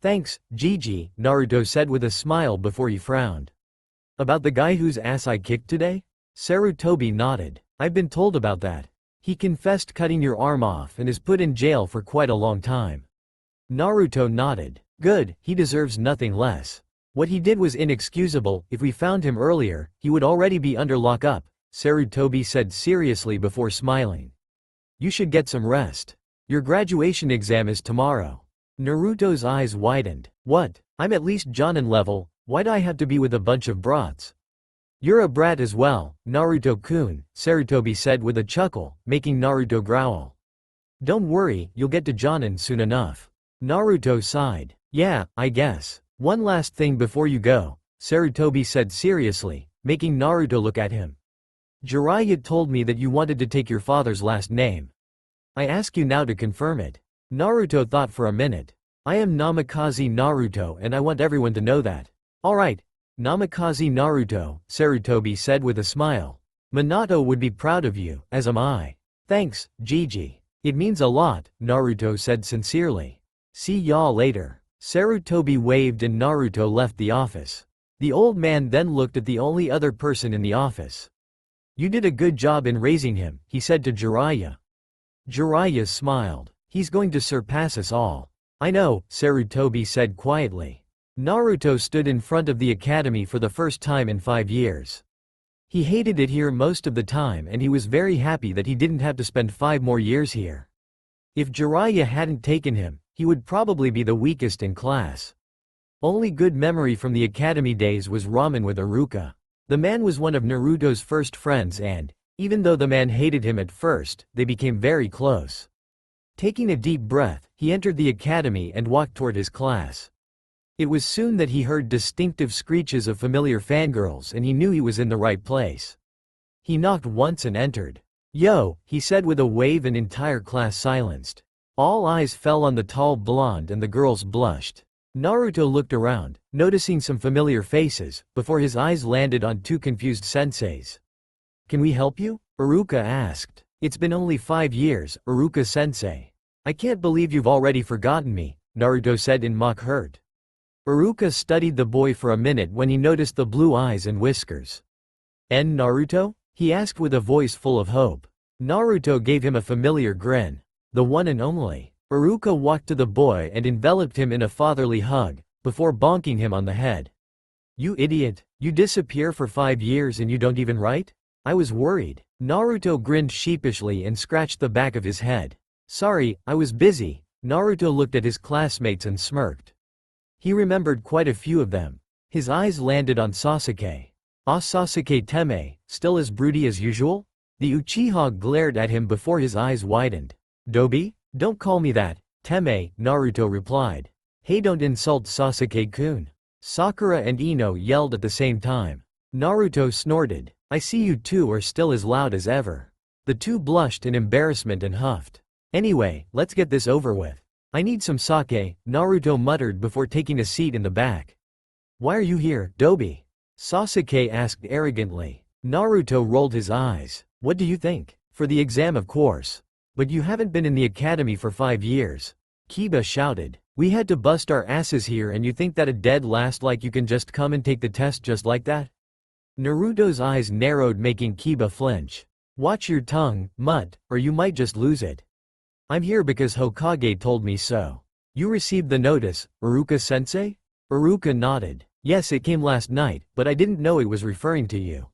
Thanks, Gigi, Naruto said with a smile before he frowned. About the guy whose ass I kicked today? Sarutobi nodded. I've been told about that. He confessed cutting your arm off and is put in jail for quite a long time. Naruto nodded. Good, he deserves nothing less. What he did was inexcusable. If we found him earlier, he would already be under lockup, Sarutobi said seriously before smiling. You should get some rest. Your graduation exam is tomorrow. Naruto's eyes widened. What? I'm at least Jonin level, why'd I have to be with a bunch of brats? You're a brat as well, Naruto-kun, Sarutobi said with a chuckle, making Naruto growl. Don't worry, you'll get to Jonin soon enough. Naruto sighed. Yeah, I guess. One last thing before you go, Sarutobi said seriously, making Naruto look at him. Jiraiya told me that you wanted to take your father's last name. I ask you now to confirm it. Naruto thought for a minute. I am Namikaze Naruto and I want everyone to know that. Alright. Namikaze Naruto, Sarutobi said with a smile. Minato would be proud of you, as am I. Thanks, Gigi. It means a lot, Naruto said sincerely. See y'all later. Sarutobi waved and Naruto left the office. The old man then looked at the only other person in the office. You did a good job in raising him, he said to Jiraiya. Jiraiya smiled. He's going to surpass us all. I know, Sarutobi said quietly. Naruto stood in front of the academy for the first time in 5 years. He hated it here most of the time and he was very happy that he didn't have to spend 5 more years here. If Jiraiya hadn't taken him, he would probably be the weakest in class. Only good memory from the academy days was ramen with Iruka. The man was one of Naruto's first friends and, even though the man hated him at first, they became very close. Taking a deep breath, he entered the academy and walked toward his class. It was soon that he heard distinctive screeches of familiar fangirls and he knew he was in the right place. He knocked once and entered. Yo, he said with a wave and entire class silenced. All eyes fell on the tall blonde and the girls blushed. Naruto looked around, noticing some familiar faces, before his eyes landed on 2 confused senseis. Can we help you? Iruka asked. It's been only 5 years, Iruka-sensei. I can't believe you've already forgotten me, Naruto said in mock hurt. Iruka studied the boy for a minute when he noticed the blue eyes and whiskers. En Naruto? He asked with a voice full of hope. Naruto gave him a familiar grin. The one and only. Iruka walked to the boy and enveloped him in a fatherly hug, before bonking him on the head. You idiot, you disappear for 5 years and you don't even write? I was worried. Naruto grinned sheepishly and scratched the back of his head. Sorry, I was busy. Naruto looked at his classmates and smirked. He remembered quite a few of them. His eyes landed on Sasuke. Ah, Sasuke Teme, still as broody as usual? The Uchiha glared at him before his eyes widened. Dobi? Don't call me that, Teme, Naruto replied. Hey, don't insult Sasuke-kun. Sakura and Ino yelled at the same time. Naruto snorted. I see you two are still as loud as ever. The two blushed in embarrassment and huffed. Anyway, let's get this over with. I need some sake, Naruto muttered before taking a seat in the back. Why are you here, Dobi? Sasuke asked arrogantly. Naruto rolled his eyes. What do you think? For the exam, of course. But you haven't been in the academy for 5 years. Kiba shouted. We had to bust our asses here and you think that a dead last like you can just come and take the test just like that? Naruto's eyes narrowed making Kiba flinch. Watch your tongue, mutt, or you might just lose it. I'm here because Hokage told me so. You received the notice, Iruka-sensei? Iruka nodded. Yes, it came last night, but I didn't know it was referring to you.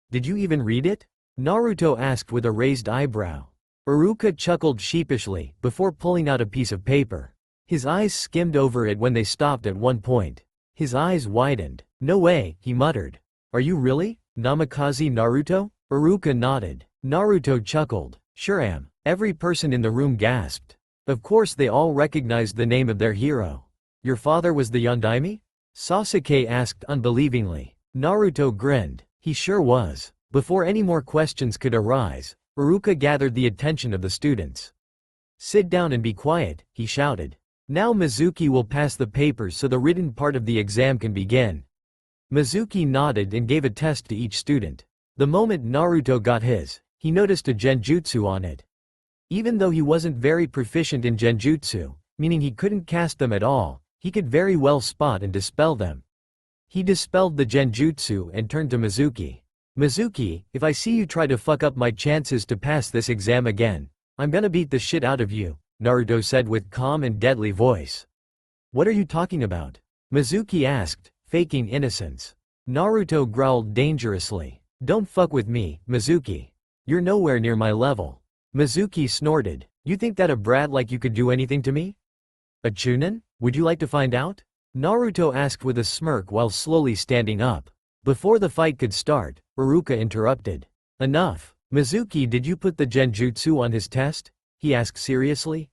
Did you even read it? Naruto asked with a raised eyebrow. Iruka chuckled sheepishly, before pulling out a piece of paper. His eyes skimmed over it when they stopped at one point. His eyes widened. No way, he muttered. Are you really? Namikaze Naruto? Iruka nodded. Naruto chuckled. Sure am. Every person in the room gasped. Of course they all recognized the name of their hero. Your father was the Yondaime? Sasuke asked unbelievingly. Naruto grinned. He sure was. Before any more questions could arise, Iruka gathered the attention of the students. Sit down and be quiet, he shouted. Now Mizuki will pass the papers so the written part of the exam can begin. Mizuki nodded and gave a test to each student. The moment Naruto got his, he noticed a genjutsu on it. Even though he wasn't very proficient in genjutsu, meaning he couldn't cast them at all, he could very well spot and dispel them. He dispelled the genjutsu and turned to Mizuki. Mizuki, if I see you try to fuck up my chances to pass this exam again, I'm gonna beat the shit out of you, Naruto said with calm and deadly voice. What are you talking about? Mizuki asked, faking innocence. Naruto growled dangerously. Don't fuck with me, Mizuki. You're nowhere near my level. Mizuki snorted. You think that a brat like you could do anything to me? A chunin? Would you like to find out? Naruto asked with a smirk while slowly standing up. Before the fight could start, Iruka interrupted. Enough. Mizuki, did you put the genjutsu on his test? He asked seriously.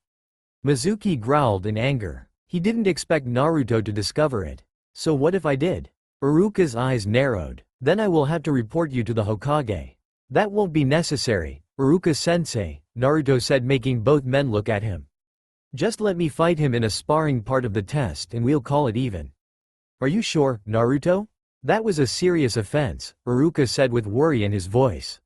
Mizuki growled in anger. He didn't expect Naruto to discover it. So what if I did? Iruka's eyes narrowed. Then I will have to report you to the Hokage. That won't be necessary, Iruka-sensei, Naruto said making both men look at him. Just let me fight him in a sparring part of the test and we'll call it even. Are you sure, Naruto? That was a serious offense, Iruka said with worry in his voice.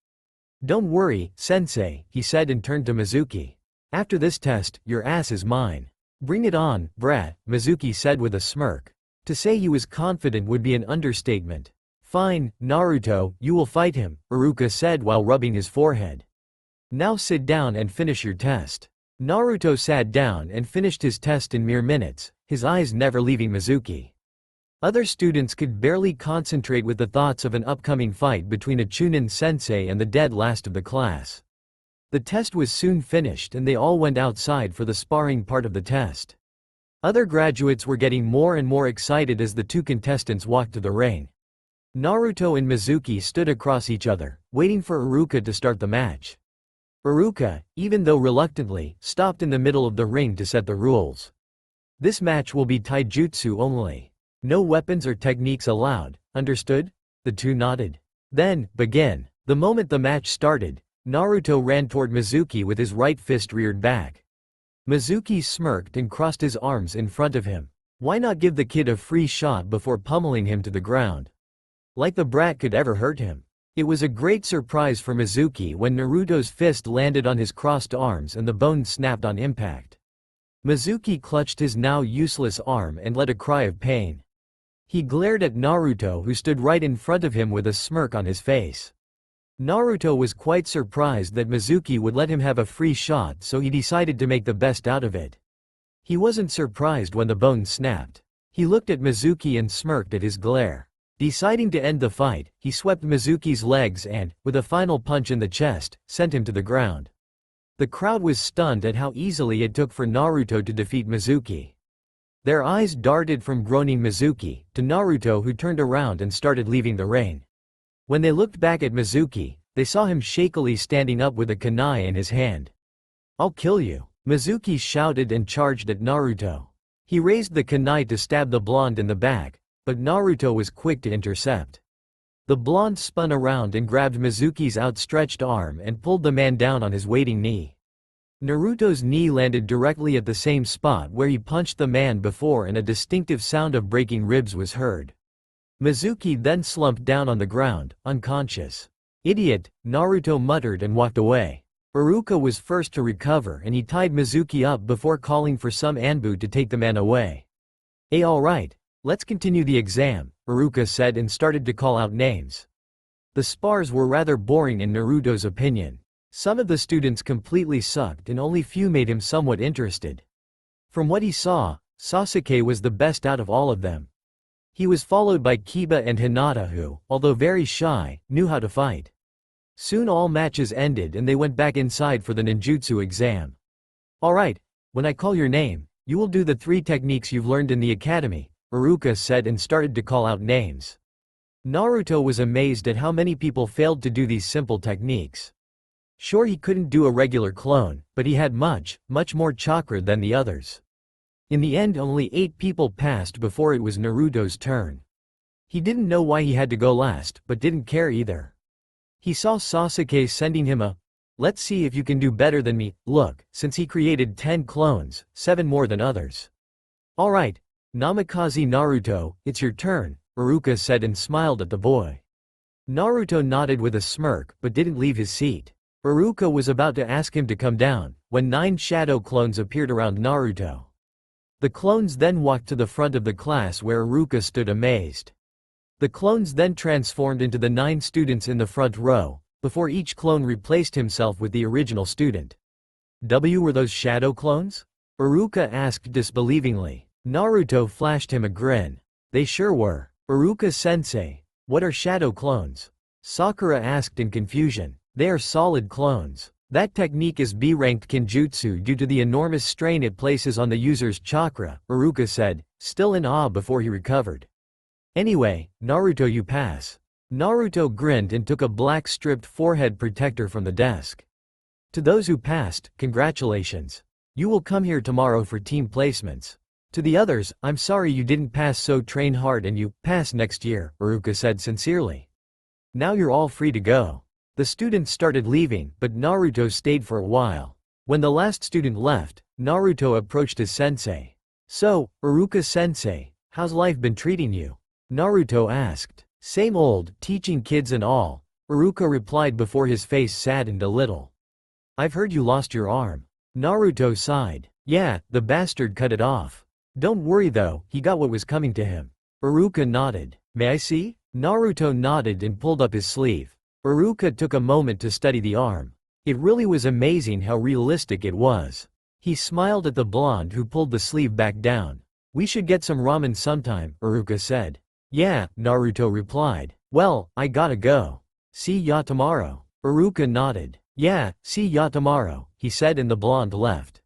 Don't worry, sensei, he said and turned to Mizuki. After this test, your ass is mine. Bring it on, brat, Mizuki said with a smirk. To say he was confident would be an understatement. Fine, Naruto, you will fight him, Iruka said while rubbing his forehead. Now sit down and finish your test. Naruto sat down and finished his test in mere minutes, his eyes never leaving Mizuki. Other students could barely concentrate with the thoughts of an upcoming fight between a Chunin sensei and the dead last of the class. The test was soon finished and they all went outside for the sparring part of the test. Other graduates were getting more and more excited as the two contestants walked to the ring. Naruto and Mizuki stood across each other, waiting for Iruka to start the match. Iruka, even though reluctantly, stopped in the middle of the ring to set the rules. This match will be taijutsu only. No weapons or techniques allowed, understood? The two nodded. Then, begin. The moment the match started, Naruto ran toward Mizuki with his right fist reared back. Mizuki smirked and crossed his arms in front of him. Why not give the kid a free shot before pummeling him to the ground? Like the brat could ever hurt him. It was a great surprise for Mizuki when Naruto's fist landed on his crossed arms and the bone snapped on impact. Mizuki clutched his now useless arm and let a cry of pain. He glared at Naruto who stood right in front of him with a smirk on his face. Naruto was quite surprised that Mizuki would let him have a free shot, so he decided to make the best out of it. He wasn't surprised when the bone snapped. He looked at Mizuki and smirked at his glare. Deciding to end the fight, he swept Mizuki's legs and, with a final punch in the chest, sent him to the ground. The crowd was stunned at how easily it took for Naruto to defeat Mizuki. Their eyes darted from groaning Mizuki to Naruto, who turned around and started leaving the ring. When they looked back at Mizuki, they saw him shakily standing up with a kunai in his hand. I'll kill you, Mizuki shouted and charged at Naruto. He raised the kunai to stab the blonde in the back, but Naruto was quick to intercept. The blonde spun around and grabbed Mizuki's outstretched arm and pulled the man down on his waiting knee. Naruto's knee landed directly at the same spot where he punched the man before and a distinctive sound of breaking ribs was heard. Mizuki then slumped down on the ground, unconscious. Idiot, Naruto muttered and walked away. Iruka was first to recover and he tied Mizuki up before calling for some Anbu to take the man away. Alright, let's continue the exam, Iruka said and started to call out names. The spars were rather boring in Naruto's opinion. Some of the students completely sucked and only few made him somewhat interested. From what he saw, Sasuke was the best out of all of them. He was followed by Kiba and Hinata who, although very shy, knew how to fight. Soon all matches ended and they went back inside for the ninjutsu exam. Alright, when I call your name, you will do the 3 techniques you've learned in the academy, Iruka said and started to call out names. Naruto was amazed at how many people failed to do these simple techniques. Sure, he couldn't do a regular clone, but he had much more chakra than the others. In the end only 8 people passed before it was Naruto's turn. He didn't know why he had to go last, but didn't care either. He saw Sasuke sending him a, "Let's see if you can do better than me" look, since he created 10 clones, 7 more than others. Alright, Namikaze Naruto, it's your turn, Iruka said and smiled at the boy. Naruto nodded with a smirk but didn't leave his seat. Iruka was about to ask him to come down, when 9 shadow clones appeared around Naruto. The clones then walked to the front of the class where Iruka stood amazed. The clones then transformed into the 9 students in the front row, before each clone replaced himself with the original student. Were those shadow clones? Iruka asked disbelievingly. Naruto flashed him a grin. They sure were. Iruka-sensei, what are shadow clones? Sakura asked in confusion. They are solid clones. That technique is B-ranked kinjutsu due to the enormous strain it places on the user's chakra, Iruka said, still in awe before he recovered. Anyway, Naruto, you pass. Naruto grinned and took a black stripped forehead protector from the desk. To those who passed, congratulations. You will come here tomorrow for team placements. To the others, I'm sorry you didn't pass, so train hard and you pass next year, Iruka said sincerely. Now you're all free to go. The students started leaving, but Naruto stayed for a while. When the last student left, Naruto approached his sensei. So, Iruka-sensei, how's life been treating you? Naruto asked. Same old, teaching kids and all, Iruka replied before his face saddened a little. I've heard you lost your arm. Naruto sighed. Yeah, the bastard cut it off. Don't worry though, he got what was coming to him. Iruka nodded. May I see? Naruto nodded and pulled up his sleeve. Iruka took a moment to study the arm. It really was amazing how realistic it was. He smiled at the blonde who pulled the sleeve back down. We should get some ramen sometime, Iruka said. Yeah, Naruto replied. Well, I gotta go. See ya tomorrow. Iruka nodded. Yeah, see ya tomorrow, he said and the blonde left.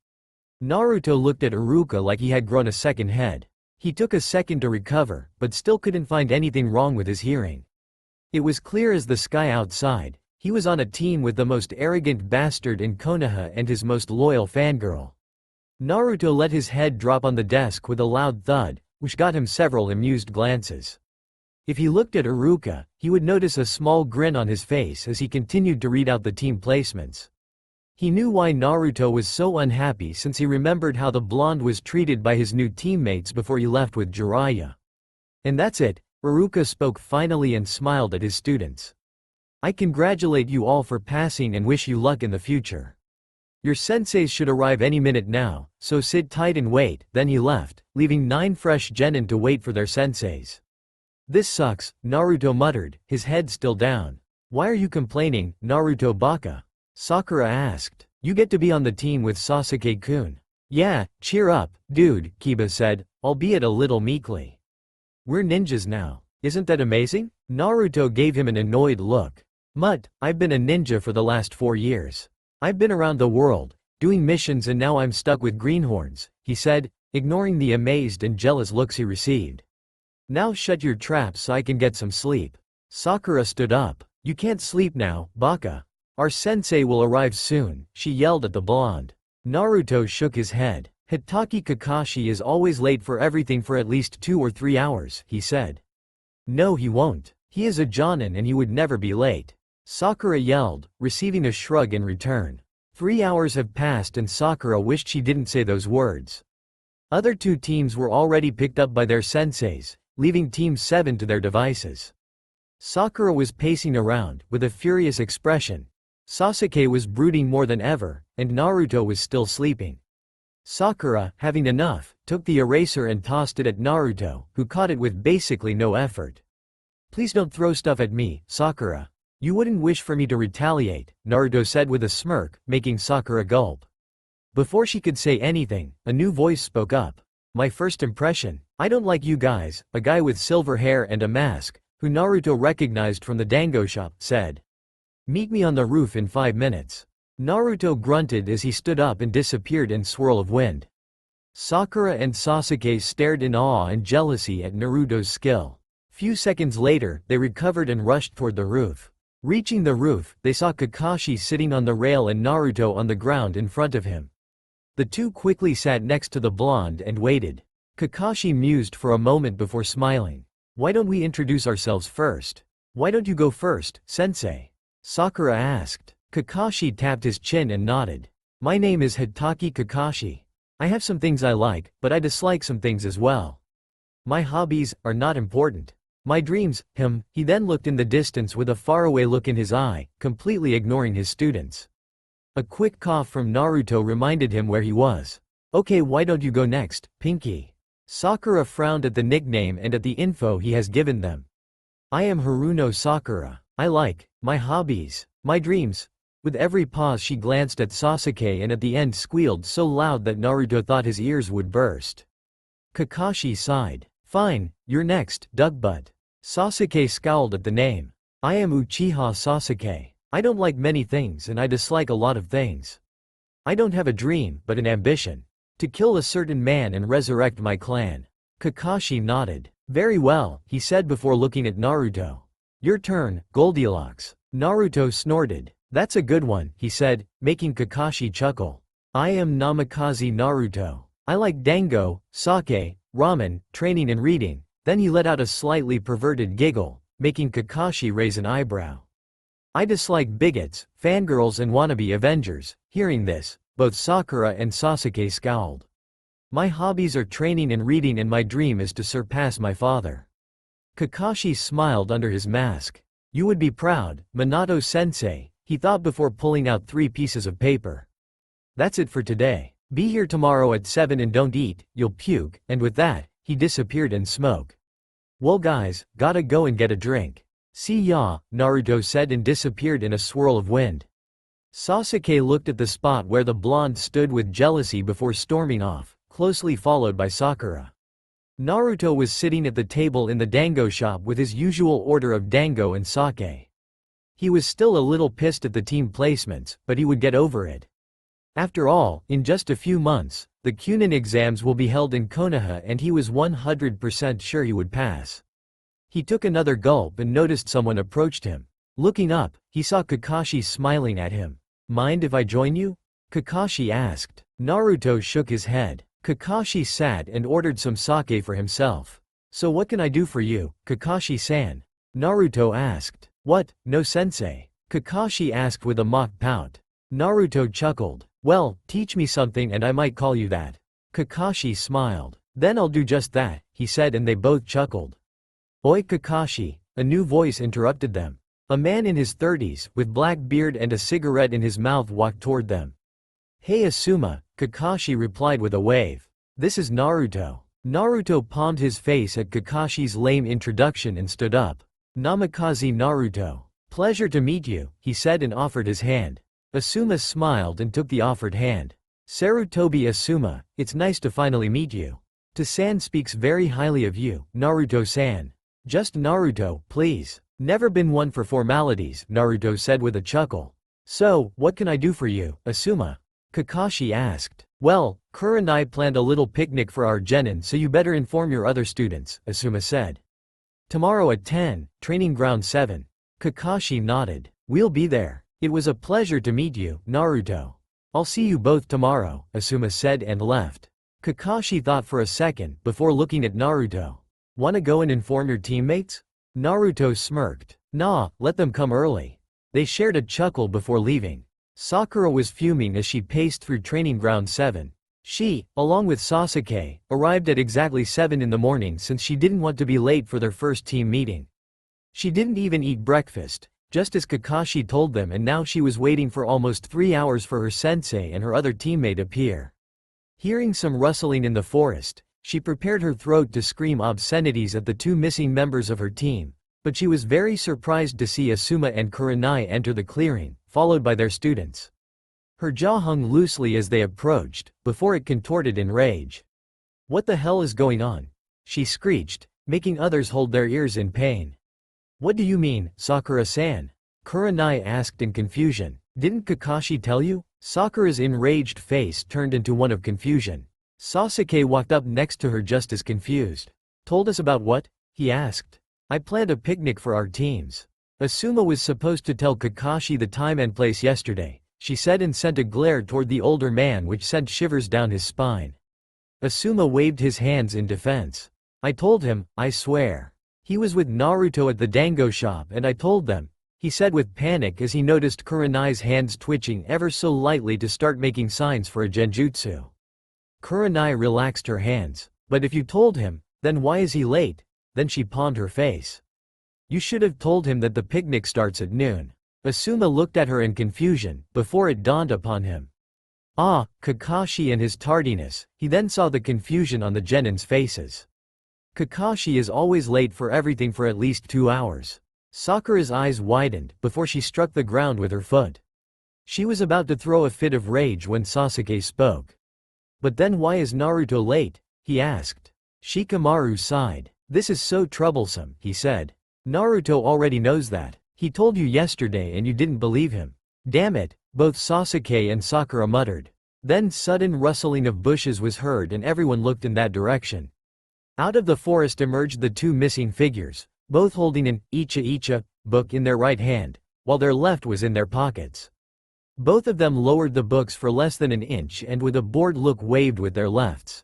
Naruto looked at Iruka like he had grown a second head. He took a second to recover, but still couldn't find anything wrong with his hearing. It was clear as the sky outside. He was on a team with the most arrogant bastard in Konoha and his most loyal fangirl. Naruto let his head drop on the desk with a loud thud, which got him several amused glances. If he looked at Iruka, he would notice a small grin on his face as he continued to read out the team placements. He knew why Naruto was so unhappy since he remembered how the blonde was treated by his new teammates before he left with Jiraiya. And that's it, Iruka spoke finally and smiled at his students. I congratulate you all for passing and wish you luck in the future. Your senseis should arrive any minute now, so sit tight and wait. Then he left, leaving 9 fresh genin to wait for their senseis. This sucks, Naruto muttered, his head still down. Why are you complaining, Naruto baka? Sakura asked. You get to be on the team with Sasuke-kun. Yeah, cheer up, dude, Kiba said, albeit a little meekly. We're ninjas now. Isn't that amazing? Naruto gave him an annoyed look. Mutt, I've been a ninja for the last 4 years. I've been around the world, doing missions and now I'm stuck with greenhorns, he said, ignoring the amazed and jealous looks he received. Now shut your trap so I can get some sleep. Sakura stood up. You can't sleep now, baka. Our sensei will arrive soon, she yelled at the blonde. Naruto shook his head. Hitaki Kakashi is always late for everything for at least 2 or 3 hours, he said. No, he won't. He is a jonin and he would never be late. Sakura yelled, receiving a shrug in return. 3 hours have passed and Sakura wished she didn't say those words. Other 2 teams were already picked up by their senseis, leaving Team 7 to their devices. Sakura was pacing around, with a furious expression. Sasuke was brooding more than ever, and Naruto was still sleeping. Sakura, having enough, took the eraser and tossed it at Naruto, who caught it with basically no effort. "Please don't throw stuff at me, Sakura. You wouldn't wish for me to retaliate," Naruto said with a smirk, making Sakura gulp. Before she could say anything, a new voice spoke up. "My first impression? I don't like you guys," a guy with silver hair and a mask, who Naruto recognized from the dango shop, said. "Meet me on the roof in 5 minutes." Naruto grunted as he stood up and disappeared in swirl of wind. Sakura and Sasuke stared in awe and jealousy at Naruto's skill. Few seconds later, they recovered and rushed toward the roof. Reaching the roof, they saw Kakashi sitting on the rail and Naruto on the ground in front of him. The two quickly sat next to the blonde and waited. Kakashi mused for a moment before smiling. "Why don't we introduce ourselves first? Why don't you go first, sensei?" Sakura asked. Kakashi tapped his chin and nodded. "My name is Hitaki Kakashi. I have some things I like, but I dislike some things as well. My hobbies are not important. My dreams, He then looked in the distance with a faraway look in his eye, completely ignoring his students. A quick cough from Naruto reminded him where he was. "Okay, why don't you go next, Pinky?" Sakura frowned at the nickname and at the info he has given them. "I am Haruno Sakura. I like my hobbies, my dreams." With every pause she glanced at Sasuke and at the end squealed so loud that Naruto thought his ears would burst. Kakashi sighed. "Fine, you're next, Duckbutt." Sasuke scowled at the name. "I am Uchiha Sasuke. I don't like many things and I dislike a lot of things. I don't have a dream, but an ambition. To kill a certain man and resurrect my clan." Kakashi nodded. "Very well," he said before looking at Naruto. "Your turn, Goldilocks." Naruto snorted. "That's a good one," he said, making Kakashi chuckle. "I am Namikaze Naruto. I like dango, sake, ramen, training and reading." Then he let out a slightly perverted giggle, making Kakashi raise an eyebrow. "I dislike bigots, fangirls and wannabe Avengers." Hearing this, both Sakura and Sasuke scowled. "My hobbies are training and reading and my dream is to surpass my father." Kakashi smiled under his mask. "You would be proud, Minato-sensei," he thought before pulling out 3 pieces of paper. "That's it for today. Be here tomorrow at 7 and don't eat, you'll puke," and with that, he disappeared in smoke. "Well guys, gotta go and get a drink. See ya," Naruto said and disappeared in a swirl of wind. Sasuke looked at the spot where the blonde stood with jealousy before storming off, closely followed by Sakura. Naruto was sitting at the table in the dango shop with his usual order of dango and sake. He was still a little pissed at the team placements, but he would get over it. After all, in just a few months, the Chunin exams will be held in Konoha and he was 100% sure he would pass. He took another gulp and noticed someone approached him. Looking up, he saw Kakashi smiling at him. "Mind if I join you?" Kakashi asked. Naruto shook his head. Kakashi sat and ordered some sake for himself. "So what can I do for you, Kakashi-san?" Naruto asked. "What, no sensei?" Kakashi asked with a mock pout. Naruto chuckled. "Well, teach me something and I might call you that." Kakashi smiled. "Then I'll do just that," he said and they both chuckled. "Oi Kakashi," a new voice interrupted them. A man in his 30s, with black beard and a cigarette in his mouth walked toward them. "Hey Asuma," Kakashi replied with a wave. "This is Naruto." Naruto palmed his face at Kakashi's lame introduction and stood up. "Namikaze Naruto. Pleasure to meet you," he said and offered his hand. Asuma smiled and took the offered hand. "Sarutobi Asuma, it's nice to finally meet you. To-san speaks very highly of you, Naruto-san." "Just Naruto, please. Never been one for formalities," Naruto said with a chuckle. "So, what can I do for you, Asuma?" Kakashi asked. "Well, Kur and I planned a little picnic for our genin so you better inform your other students," Asuma said. "Tomorrow at 10, Training Ground 7. Kakashi nodded. "We'll be there. It was a pleasure to meet you, Naruto." "I'll see you both tomorrow," Asuma said and left. Kakashi thought for a second before looking at Naruto. "Wanna go and inform your teammates?" Naruto smirked. "Nah, let them come early." They shared a chuckle before leaving. Sakura was fuming as she paced through Training Ground 7. She, along with Sasuke, arrived at exactly 7 in the morning since she didn't want to be late for their first team meeting. She didn't even eat breakfast, just as Kakashi told them, and now she was waiting for almost 3 hours for her sensei and her other teammate appear. Hearing some rustling in the forest, she prepared her throat to scream obscenities at the two missing members of her team, but she was very surprised to see Asuma and Kurenai enter the clearing, followed by their students. Her jaw hung loosely as they approached, before it contorted in rage. "What the hell is going on?" she screeched, making others hold their ears in pain. "What do you mean, Sakura-san?" Kurenai asked in confusion. "Didn't Kakashi tell you?" Sakura's enraged face turned into one of confusion. Sasuke walked up next to her just as confused. "Told us about what?" he asked. "I planned a picnic for our teams. Asuma was supposed to tell Kakashi the time and place yesterday," she said, and sent a glare toward the older man which sent shivers down his spine. Asuma waved his hands in defense. "I told him, I swear. He was with Naruto at the dango shop and I told them," he said with panic as he noticed Kurenai's hands twitching ever so lightly to start making signs for a genjutsu. Kurenai relaxed her hands. "But if you told him, then why is he late?" Then she pawned her face. "You should have told him that the picnic starts at noon." Asuma looked at her in confusion, before it dawned upon him. Ah, Kakashi and his tardiness. He then saw the confusion on the genins' faces. Kakashi is always late for everything for at least 2 hours. Sakura's eyes widened, before she struck the ground with her foot. She was about to throw a fit of rage when Sasuke spoke. "But then why is Naruto late?" he asked. Shikamaru sighed. "This is so troublesome," he said. "Naruto already knows that. He told you yesterday and you didn't believe him." "Damn it," both Sasuke and Sakura muttered. Then sudden rustling of bushes was heard and everyone looked in that direction. Out of the forest emerged the two missing figures, both holding an Icha book in their right hand, while their left was in their pockets. Both of them lowered the books for less than an inch and with a bored look waved with their lefts.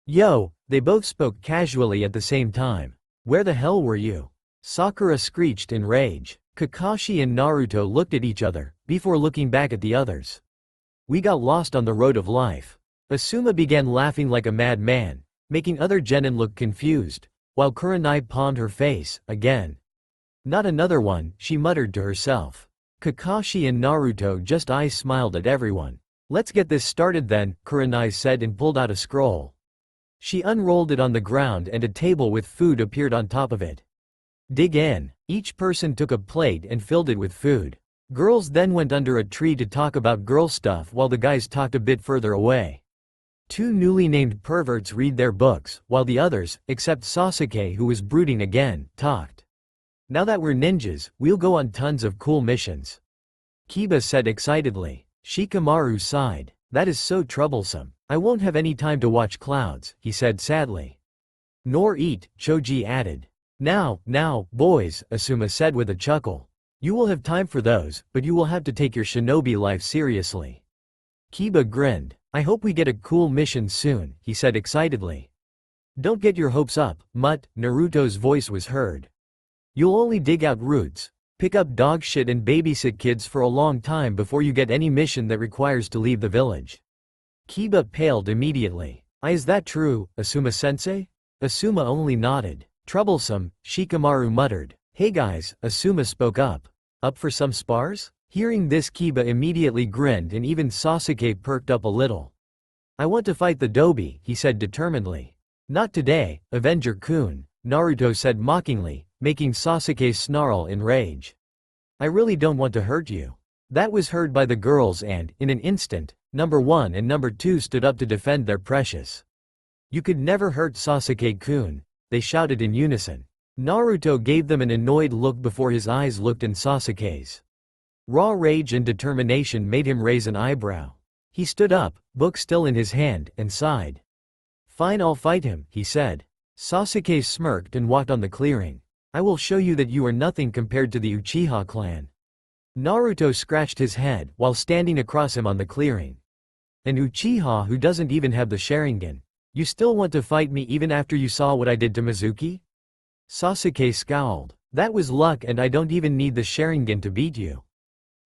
"Yo," they both spoke casually at the same time. "Where the hell were you?" Sakura screeched in rage. Kakashi and Naruto looked at each other, before looking back at the others. "We got lost on the road of life." Asuma began laughing like a madman, making other genin look confused, while Kurenai pawned her face, again. "Not another one," she muttered to herself. Kakashi and Naruto just smiled at everyone. "Let's get this started then," Kurenai said and pulled out a scroll. She unrolled it on the ground and a table with food appeared on top of it. "Dig in." Each person took a plate and filled it with food. Girls then went under a tree to talk about girl stuff while the guys talked a bit further away. Two newly named perverts read their books, while the others, except Sasuke who was brooding again, talked. "Now that we're ninjas, we'll go on tons of cool missions," Kiba said excitedly. Shikamaru sighed. "That is so troublesome. I won't have any time to watch clouds," he said sadly. "Nor eat," Choji added. Now, boys," Asuma said with a chuckle. "You will have time for those, but you will have to take your shinobi life seriously." Kiba grinned. "I hope we get a cool mission soon," he said excitedly. "Don't get your hopes up, mutt," Naruto's voice was heard. "You'll only dig out roots, pick up dog shit and babysit kids for a long time before you get any mission that requires to leave the village." Kiba paled immediately. "Is that true, Asuma-sensei?" Asuma only nodded. "Troublesome," Shikamaru muttered. "Hey guys," Asuma spoke up. "Up for some spars?" Hearing this, Kiba immediately grinned and even Sasuke perked up a little. "I want to fight the Dobi," he said determinedly. "Not today, Avenger-kun," Naruto said mockingly, making Sasuke snarl in rage. "I really don't want to hurt you." That was heard by the girls and, in an instant, number 1 and number 2 stood up to defend their precious. "You could never hurt Sasuke-kun," they shouted in unison. Naruto gave them an annoyed look before his eyes looked in Sasuke's. Raw rage and determination made him raise an eyebrow. He stood up, book still in his hand, and sighed. "Fine, I'll fight him," he said. Sasuke smirked and walked on the clearing. "I will show you that you are nothing compared to the Uchiha clan." Naruto scratched his head while standing across him on the clearing. "An Uchiha who doesn't even have the Sharingan. You still want to fight me even after you saw what I did to Mizuki?" Sasuke scowled. "That was luck and I don't even need the Sharingan to beat you."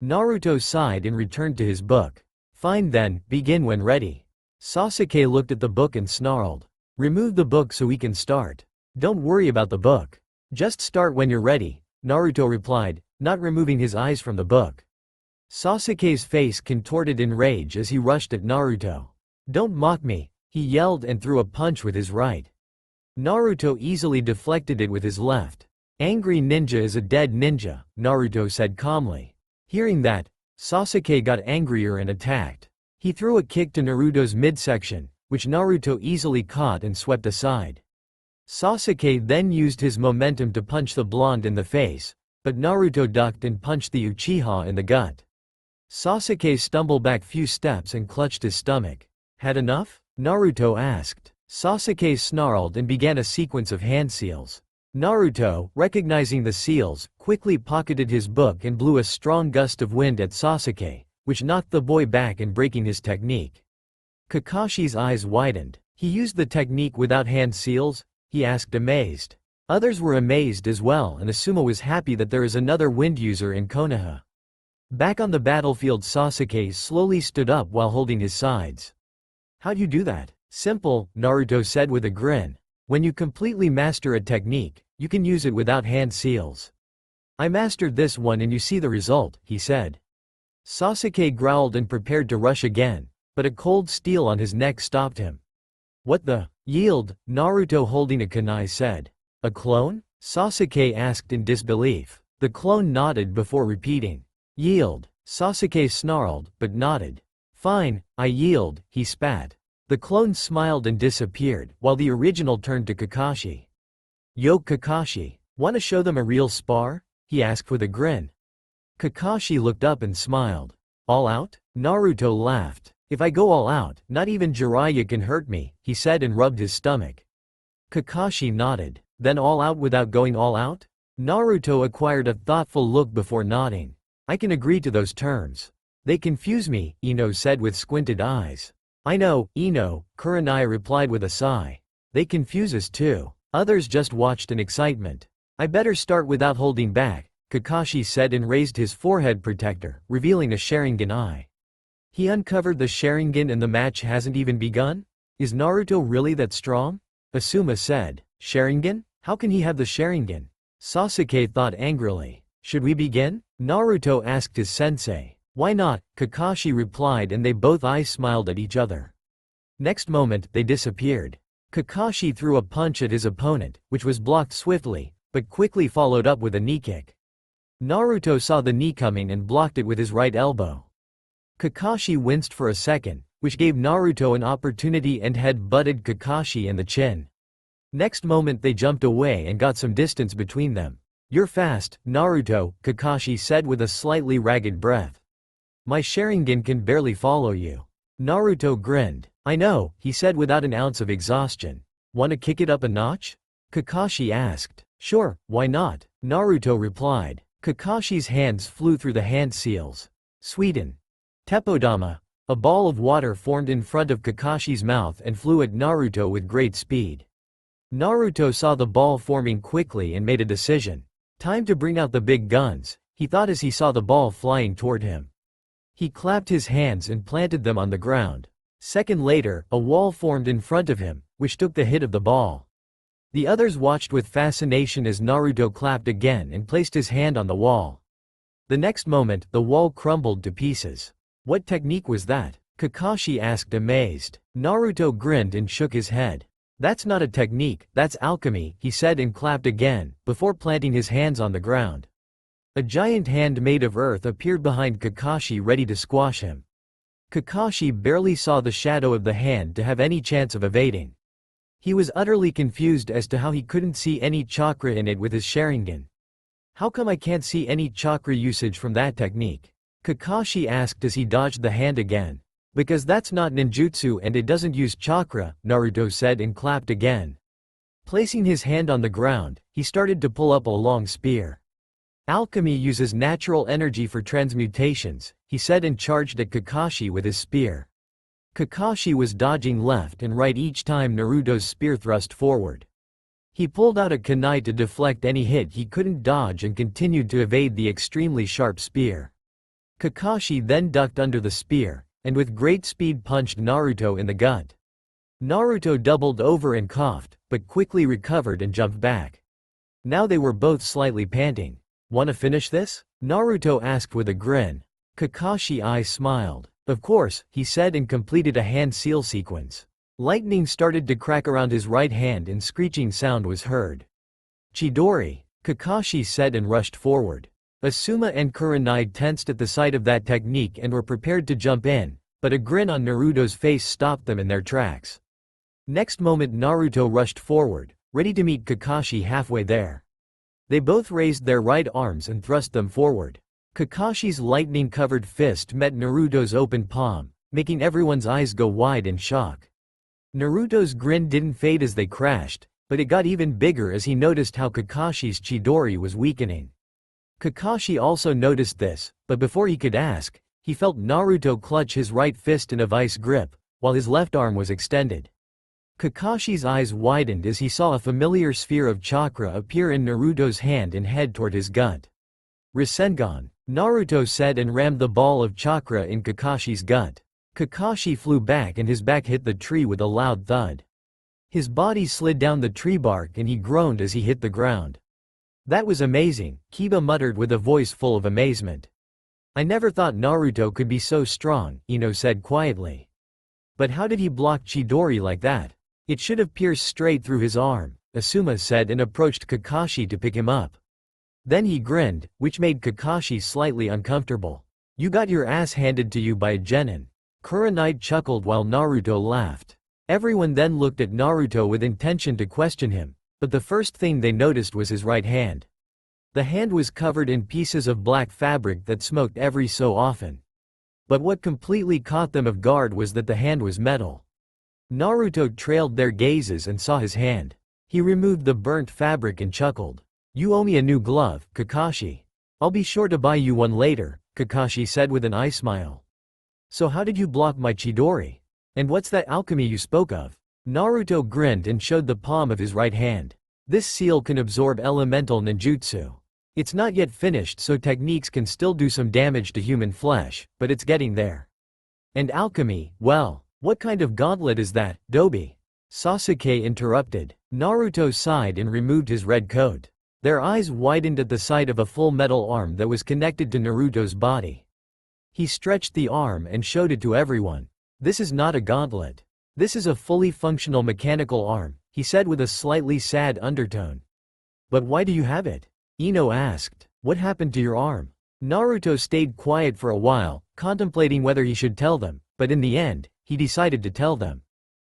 Naruto sighed and returned to his book. "Fine then, begin when ready." Sasuke looked at the book and snarled. "Remove the book so we can start." "Don't worry about the book. Just start when you're ready," Naruto replied, not removing his eyes from the book. Sasuke's face contorted in rage as he rushed at Naruto. "Don't mock me," he yelled and threw a punch with his right. Naruto easily deflected it with his left. "Angry ninja is a dead ninja," Naruto said calmly. Hearing that, Sasuke got angrier and attacked. He threw a kick to Naruto's midsection, which Naruto easily caught and swept aside. Sasuke then used his momentum to punch the blonde in the face, but Naruto ducked and punched the Uchiha in the gut. Sasuke stumbled back few steps and clutched his stomach. "Had enough?" Naruto asked. Sasuke snarled and began a sequence of hand seals. Naruto, recognizing the seals, quickly pocketed his book and blew a strong gust of wind at Sasuke, which knocked the boy back and breaking his technique. Kakashi's eyes widened. "He used the technique without hand seals?" he asked amazed. Others were amazed as well, and Asuma was happy that there is another wind user in Konoha. Back on the battlefield, Sasuke slowly stood up while holding his sides. "How'd you do that?" "Simple," Naruto said with a grin. "When you completely master a technique, you can use it without hand seals. I mastered this one and you see the result," he said. Sasuke growled and prepared to rush again, but a cold steel on his neck stopped him. "What the?" "Yield," Naruto holding a kunai said. "A clone?" Sasuke asked in disbelief. The clone nodded before repeating. "Yield." Sasuke snarled, but nodded. "Fine, I yield," he spat. The clone smiled and disappeared, while the original turned to Kakashi. "Yo Kakashi, wanna show them a real spar?" he asked with a grin. Kakashi looked up and smiled. "All out?" Naruto laughed. "If I go all out, not even Jiraiya can hurt me," he said and rubbed his stomach. Kakashi nodded. "Then all out without going all out?" Naruto acquired a thoughtful look before nodding. "I can agree to those terms." "They confuse me," Ino said with squinted eyes. "I know, Ino," Kurenai replied with a sigh. "They confuse us too." Others just watched in excitement. "I better start without holding back," Kakashi said and raised his forehead protector, revealing a Sharingan eye. He uncovered the Sharingan and the match hasn't even begun? Is Naruto really that strong? Asuma said. "Sharingan? How can he have the Sharingan?" Sasuke thought angrily. "Should we begin?" Naruto asked his sensei. "Why not?" Kakashi replied, and they both eyes smiled at each other. Next moment, they disappeared. Kakashi threw a punch at his opponent, which was blocked swiftly, but quickly followed up with a knee kick. Naruto saw the knee coming and blocked it with his right elbow. Kakashi winced for a second, which gave Naruto an opportunity and head-butted Kakashi in the chin. Next moment they jumped away and got some distance between them. "You're fast, Naruto," Kakashi said with a slightly ragged breath. "My Sharingan can barely follow you." Naruto grinned. "I know," he said without an ounce of exhaustion. "Wanna kick it up a notch?" Kakashi asked. "Sure, why not?" Naruto replied. Kakashi's hands flew through the hand seals. Sweden. Teppodama. A ball of water formed in front of Kakashi's mouth and flew at Naruto with great speed. Naruto saw the ball forming quickly and made a decision. Time to bring out the big guns, he thought as he saw the ball flying toward him. He clapped his hands and planted them on the ground. Second later, a wall formed in front of him, which took the hit of the ball. The others watched with fascination as Naruto clapped again and placed his hand on the wall. The next moment, the wall crumbled to pieces. "What technique was that?" Kakashi asked amazed. Naruto grinned and shook his head. "That's not a technique, that's alchemy," he said and clapped again, before planting his hands on the ground. A giant hand made of earth appeared behind Kakashi ready to squash him. Kakashi barely saw the shadow of the hand to have any chance of evading. He was utterly confused as to how he couldn't see any chakra in it with his Sharingan. "How come I can't see any chakra usage from that technique?" Kakashi asked as he dodged the hand again. "Because that's not ninjutsu and it doesn't use chakra," Naruto said and clapped again. Placing his hand on the ground, he started to pull up a long spear. "Alchemy uses natural energy for transmutations," he said and charged at Kakashi with his spear. Kakashi was dodging left and right each time Naruto's spear thrust forward. He pulled out a kunai to deflect any hit he couldn't dodge and continued to evade the extremely sharp spear. Kakashi then ducked under the spear, and with great speed punched Naruto in the gut. Naruto doubled over and coughed, but quickly recovered and jumped back. Now they were both slightly panting. "Wanna finish this?" Naruto asked with a grin. Kakashi's eyes smiled. Of course, he said and completed a hand seal sequence. Lightning started to crack around his right hand and screeching sound was heard. Chidori, Kakashi said and rushed forward. Asuma and Kurenai tensed at the sight of that technique and were prepared to jump in, but a grin on Naruto's face stopped them in their tracks. Next moment Naruto rushed forward, ready to meet Kakashi halfway there. They both raised their right arms and thrust them forward. Kakashi's lightning-covered fist met Naruto's open palm, making everyone's eyes go wide in shock. Naruto's grin didn't fade as they crashed, but it got even bigger as he noticed how Kakashi's Chidori was weakening. Kakashi also noticed this, but before he could ask, he felt Naruto clutch his right fist in a vice grip, while his left arm was extended. Kakashi's eyes widened as he saw a familiar sphere of chakra appear in Naruto's hand and head toward his gut. Rasengan, Naruto said and rammed the ball of chakra in Kakashi's gut. Kakashi flew back and his back hit the tree with a loud thud. His body slid down the tree bark and he groaned as he hit the ground. That was amazing, Kiba muttered with a voice full of amazement. I never thought Naruto could be so strong, Ino said quietly. But how did he block Chidori like that? It should have pierced straight through his arm, Asuma said and approached Kakashi to pick him up. Then he grinned, which made Kakashi slightly uncomfortable. You got your ass handed to you by a genin. Kurenai chuckled while Naruto laughed. Everyone then looked at Naruto with intention to question him, but the first thing they noticed was his right hand. The hand was covered in pieces of black fabric that smoked every so often. But what completely caught them off guard was that the hand was metal. Naruto trailed their gazes and saw his hand. He removed the burnt fabric and chuckled. You owe me a new glove, Kakashi. I'll be sure to buy you one later, Kakashi said with an eye smile. So how did you block my Chidori? And what's that alchemy you spoke of? Naruto grinned and showed the palm of his right hand. This seal can absorb elemental ninjutsu. It's not yet finished so techniques can still do some damage to human flesh, but it's getting there. And alchemy, well, what kind of gauntlet is that, Dobi? Sasuke interrupted. Naruto sighed and removed his red coat. Their eyes widened at the sight of a full metal arm that was connected to Naruto's body. He stretched the arm and showed it to everyone. This is not a gauntlet. This is a fully functional mechanical arm, he said with a slightly sad undertone. But why do you have it? Ino asked. What happened to your arm? Naruto stayed quiet for a while, contemplating whether he should tell them, but in the end, he decided to tell them.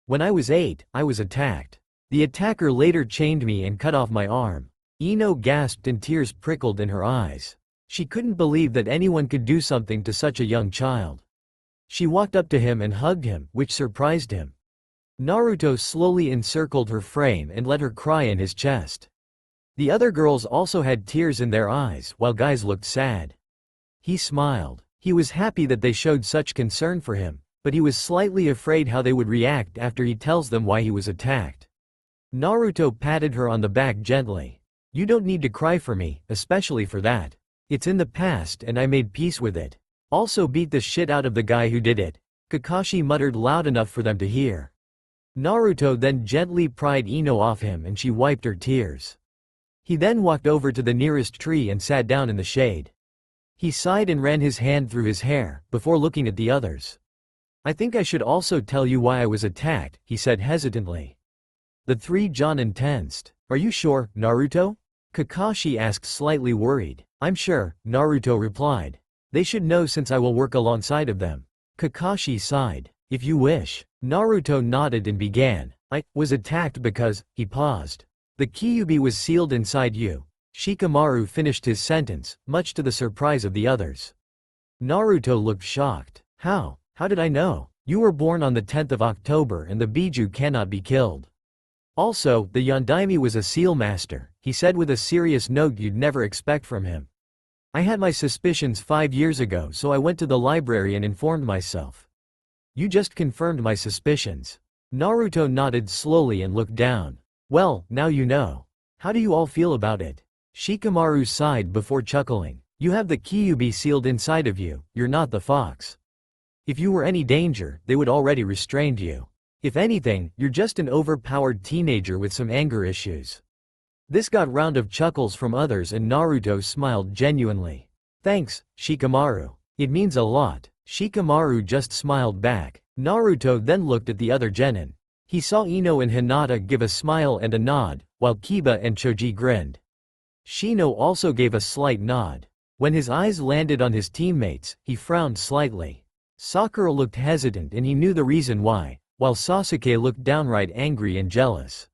When I was 8, I was attacked. The attacker later chained me and cut off my arm. Ino gasped and tears prickled in her eyes. She couldn't believe that anyone could do something to such a young child. She walked up to him and hugged him, which surprised him. Naruto slowly encircled her frame and let her cry in his chest. The other girls also had tears in their eyes while guys looked sad. He smiled. He was happy that they showed such concern for him, but he was slightly afraid how they would react after he tells them why he was attacked. Naruto patted her on the back gently. You don't need to cry for me, especially for that. It's in the past and I made peace with it. Also beat the shit out of the guy who did it. Kakashi muttered loud enough for them to hear. Naruto then gently pried Ino off him and she wiped her tears. He then walked over to the nearest tree and sat down in the shade. He sighed and ran his hand through his hair, before looking at the others. I think I should also tell you why I was attacked, he said hesitantly. The three Jonin tensed. Are you sure, Naruto? Kakashi asked slightly worried. I'm sure, Naruto replied. They should know since I will work alongside of them. Kakashi sighed. If you wish. Naruto nodded and began. I was attacked because, he paused. The Kyuubi was sealed inside you. Shikamaru finished his sentence, much to the surprise of the others. Naruto looked shocked. How? How did I know? You were born on the 10th of October and the Biju cannot be killed. Also, the Yondaime was a seal master, he said with a serious note you'd never expect from him. I had my suspicions 5 years ago so I went to the library and informed myself. You just confirmed my suspicions. Naruto nodded slowly and looked down. Well, now you know. How do you all feel about it? Shikamaru sighed before chuckling. You have the Kyuubi sealed inside of you, you're not the fox. If you were any danger, they would already restrained you. If anything, you're just an overpowered teenager with some anger issues. This got round of chuckles from others and Naruto smiled genuinely. Thanks, Shikamaru. It means a lot. Shikamaru just smiled back. Naruto then looked at the other genin. He saw Ino and Hinata give a smile and a nod, while Kiba and Choji grinned. Shino also gave a slight nod. When his eyes landed on his teammates, he frowned slightly. Sakura looked hesitant and he knew the reason why, while Sasuke looked downright angry and jealous.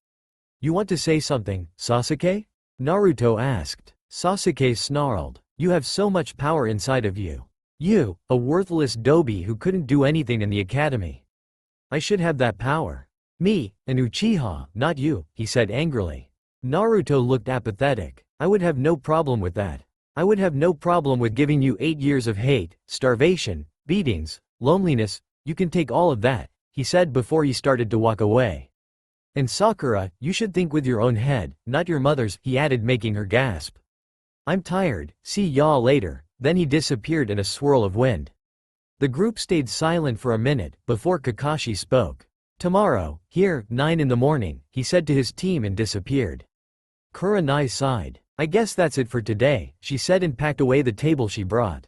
You want to say something, Sasuke? Naruto asked. Sasuke snarled. You have so much power inside of you. You, a worthless dobe who couldn't do anything in the academy. I should have that power. Me, an Uchiha, not you, he said angrily. Naruto looked apathetic. I would have no problem with that. I would have no problem with giving you 8 years of hate, starvation, beatings, loneliness, you can take all of that, he said before he started to walk away. And Sakura, you should think with your own head, not your mother's, he added, making her gasp. I'm tired, see y'all later. Then he disappeared in a swirl of wind. The group stayed silent for a minute, before Kakashi spoke. Tomorrow, here, 9 in the morning, he said to his team and disappeared. Kurenai sighed. I guess that's it for today, she said and packed away the table she brought.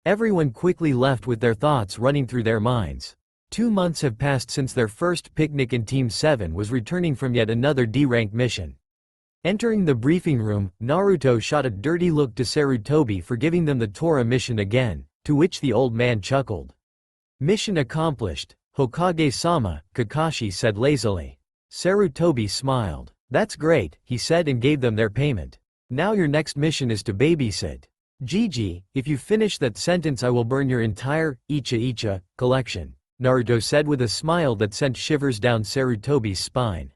Everyone quickly left with their thoughts running through their minds. 2 months have passed since their first picnic and Team 7 was returning from yet another D-rank mission. Entering the briefing room, Naruto shot a dirty look to Sarutobi for giving them the Tora mission again, to which the old man chuckled. Mission accomplished, Hokage-sama, Kakashi said lazily. Sarutobi smiled. That's great, he said and gave them their payment. Now your next mission is to babysit. Gigi, if you finish that sentence I will burn your entire, Icha collection, Naruto said with a smile that sent shivers down Sarutobi's spine.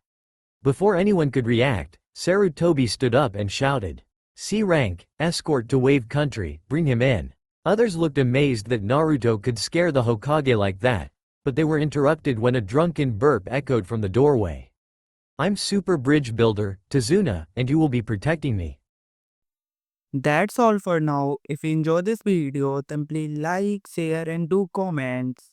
Before anyone could react, Sarutobi stood up and shouted. C rank, escort to Wave Country, bring him in. Others looked amazed that Naruto could scare the Hokage like that, but they were interrupted when a drunken burp echoed from the doorway. I'm Super Bridge Builder, Tazuna, and you will be protecting me. That's all for now. If you enjoy this video, then please like, share and do comments.